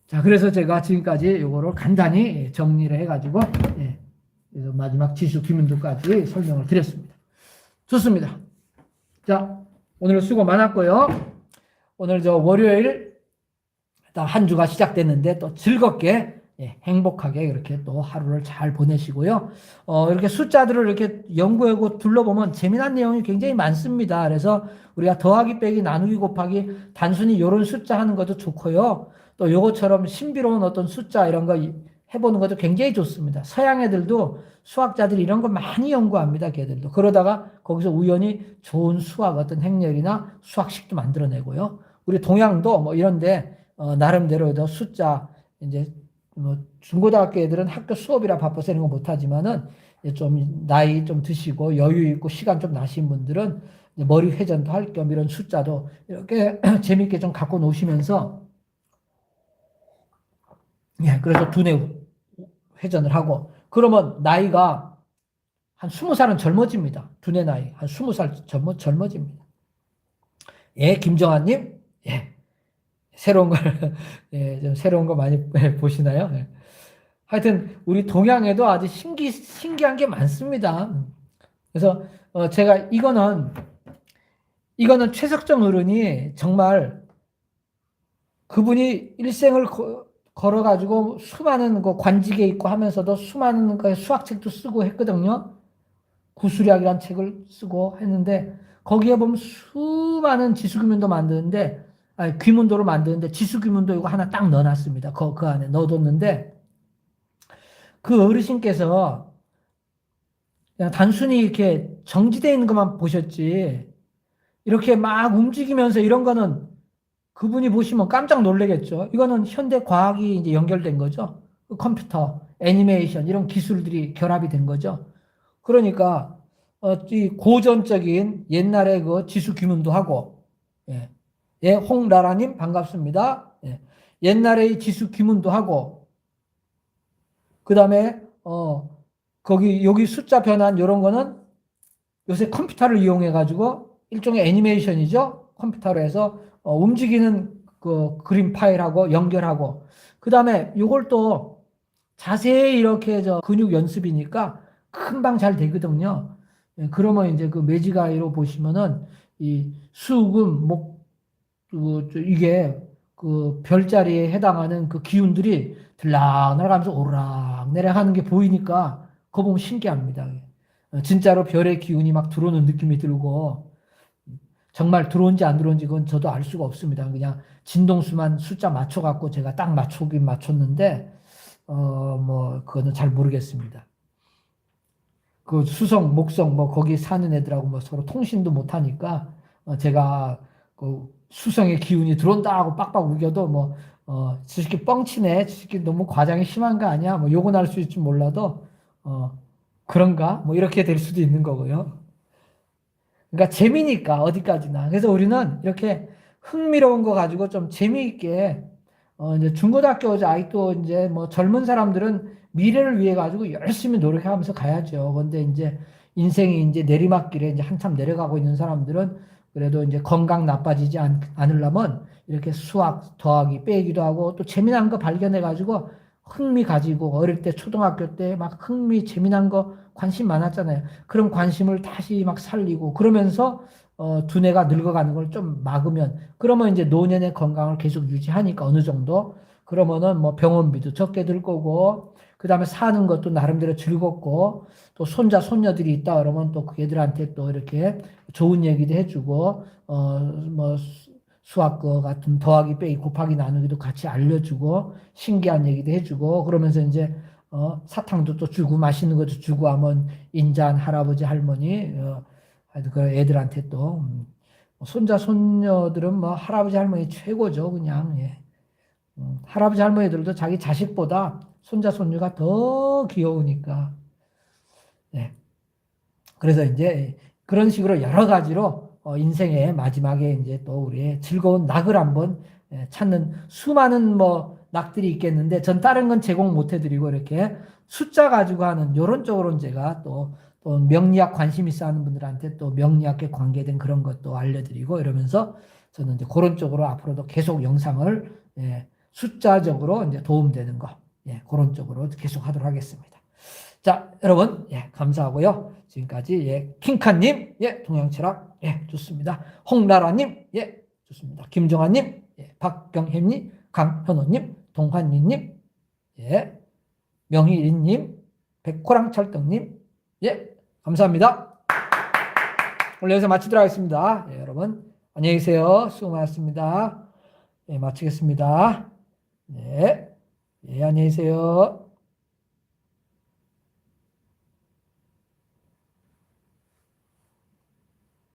자, 그래서 제가 지금까지 요거를 간단히 정리를 해가지고, 예, 그래서 마지막 지수 기문도까지 설명을 드렸습니다. 좋습니다. 자, 오늘 수고 많았고요. 오늘 저 월요일 한 주가 시작됐는데 또 즐겁게, 예, 행복하게 이렇게 또 하루를 잘 보내시고요. 이렇게 숫자들을 이렇게 연구하고 둘러보면 재미난 내용이 굉장히 많습니다. 그래서 우리가 더하기, 빼기, 나누기, 곱하기 단순히 이런 숫자 하는 것도 좋고요. 또 요것처럼 신비로운 어떤 숫자 이런 거 해보는 것도 굉장히 좋습니다. 서양 애들도 수학자들이 이런 거 많이 연구합니다. 걔들도. 그러다가 거기서 우연히 좋은 수학 어떤 행렬이나 수학식도 만들어내고요. 우리 동양도 뭐 이런데 나름대로 숫자 이제 뭐 중고등학교 애들은 학교 수업이라 바빠서 이런 거 못하지만은 좀 나이 좀 드시고 여유 있고 시간 좀 나신 분들은 머리 회전도 할 겸 이런 숫자도 이렇게 재밌게 좀 갖고 노시면서, 예, 그래서 두뇌 회전을 하고 그러면 나이가 한 20살은 젊어집니다. 두뇌 나이 한 20살 젊어집니다. 예, 김정환님, 예, 새로운 걸, 예, 좀 새로운 거 많이 보시나요? 예. 하여튼 우리 동양에도 아주 신기한 게 많습니다. 그래서 제가 이거는 최석정 어른이 정말 그분이 일생을 걸어가지고 수많은 거 관직에 있고 하면서도 수많은 거 수학책도 쓰고 했거든요. 구수략이란 책을 쓰고 했는데 거기에 보면 수많은 지수규문도 만드는데, 아니, 귀문도를 만드는데 지수규문도 이거 하나 딱 넣어놨습니다. 그 안에 넣어뒀는데 그 어르신께서 그냥 단순히 이렇게 정지되어 있는 것만 보셨지 이렇게 막 움직이면서 이런 거는 그분이 보시면 깜짝 놀라겠죠. 이거는 현대 과학이 이제 연결된 거죠. 컴퓨터, 애니메이션 이런 기술들이 결합이 된 거죠. 그러니까 이 고전적인 옛날의 그 지수 귀문도 하고, 예, 예, 홍라라님 반갑습니다. 예, 옛날의 지수 귀문도 하고, 그 다음에 여기 숫자 변환 이런 거는 요새 컴퓨터를 이용해 가지고 일종의 애니메이션이죠. 컴퓨터로 해서 움직이는 그 그림 파일하고 연결하고, 그 다음에 이걸 또 자세히 이렇게 근육 연습이니까 금방 잘 되거든요. 예, 그러면 이제 그 매지가이로 보시면은 이 수금, 목, 이게 그 별자리에 해당하는 그 기운들이 들락날아가면서 오르락내락 하는 게 보이니까 그거 보면 신기합니다. 진짜로 별의 기운이 막 들어오는 느낌이 들고, 정말 들어온지 안 들어온지 그건 저도 알 수가 없습니다. 그냥 진동수만 숫자 맞춰갖고 제가 딱 맞추긴 맞췄는데, 뭐, 그거는 잘 모르겠습니다. 그 수성, 목성, 뭐, 거기 사는 애들하고 뭐 서로 통신도 못하니까, 제가 그 수성의 기운이 들어온다 하고 빡빡 우겨도 뭐, 저 새끼 뻥치네. 저 새끼 너무 과장이 심한 거 아니야? 뭐, 요거 날 수 있을지 몰라도, 그런가? 뭐, 이렇게 될 수도 있는 거고요. 그러니까 재미니까 어디까지나. 그래서 우리는 이렇게 흥미로운 거 가지고 좀 재미있게, 이제 중고등학교 아직도 이제 뭐 젊은 사람들은 미래를 위해 가지고 열심히 노력하면서 가야죠. 근데 이제 인생이 이제 내리막길에 이제 한참 내려가고 있는 사람들은 그래도 이제 건강 나빠지지 않으려면 이렇게 수학 더하기 빼기도 하고 또 재미난 거 발견해 가지고 흥미 가지고, 어릴 때 초등학교 때 막 흥미 재미난 거 관심 많았잖아요. 그런 관심을 다시 막 살리고 그러면서 두뇌가 늙어가는 걸 좀 막으면, 그러면 이제 노년의 건강을 계속 유지하니까 어느 정도, 그러면은 뭐 병원비도 적게 들 거고, 그 다음에 사는 것도 나름대로 즐겁고, 또 손자 손녀들이 있다 그러면 또 그 애들한테 또 이렇게 좋은 얘기도 해주고, 뭐 수학 같은 더하기 빼기 곱하기 나누기도 같이 알려주고 신기한 얘기도 해주고, 그러면서 이제 사탕도 또 주고 맛있는 것도 주고 하면 인자한 할아버지 할머니, 그 애들한테 또 손자 손녀들은 뭐 할아버지 할머니 최고죠. 그냥, 예. 할아버지 할머니들도 자기 자식보다 손자 손녀가 더 귀여우니까, 예. 그래서 이제 그런 식으로 여러 가지로 인생의 마지막에 이제 또 우리의 즐거운 낙을 한번 찾는, 수많은 뭐 낙들이 있겠는데 전 다른 건 제공 못 해드리고 이렇게 숫자 가지고 하는 요런 쪽으로는 제가 또 명리학 관심 있어 하는 분들한테 또 명리학에 관계된 그런 것도 알려드리고 이러면서 저는 이제 그런 쪽으로 앞으로도 계속 영상을 숫자적으로 이제 도움되는 거, 예, 그런 쪽으로 계속 하도록 하겠습니다. 자, 여러분, 예, 감사하고요. 지금까지, 예, 킹카님, 예, 동양철학, 예, 좋습니다. 홍나라님, 예, 좋습니다. 김정아님, 예, 박경혜님, 강현호님, 동환리님, 예, 명희린님, 백호랑철떡님, 예, 감사합니다. 오늘 여기서 마치도록 하겠습니다. 예, 여러분, 안녕히 계세요. 수고 많았습니다. 예, 마치겠습니다. 네, 예, 안녕히 계세요.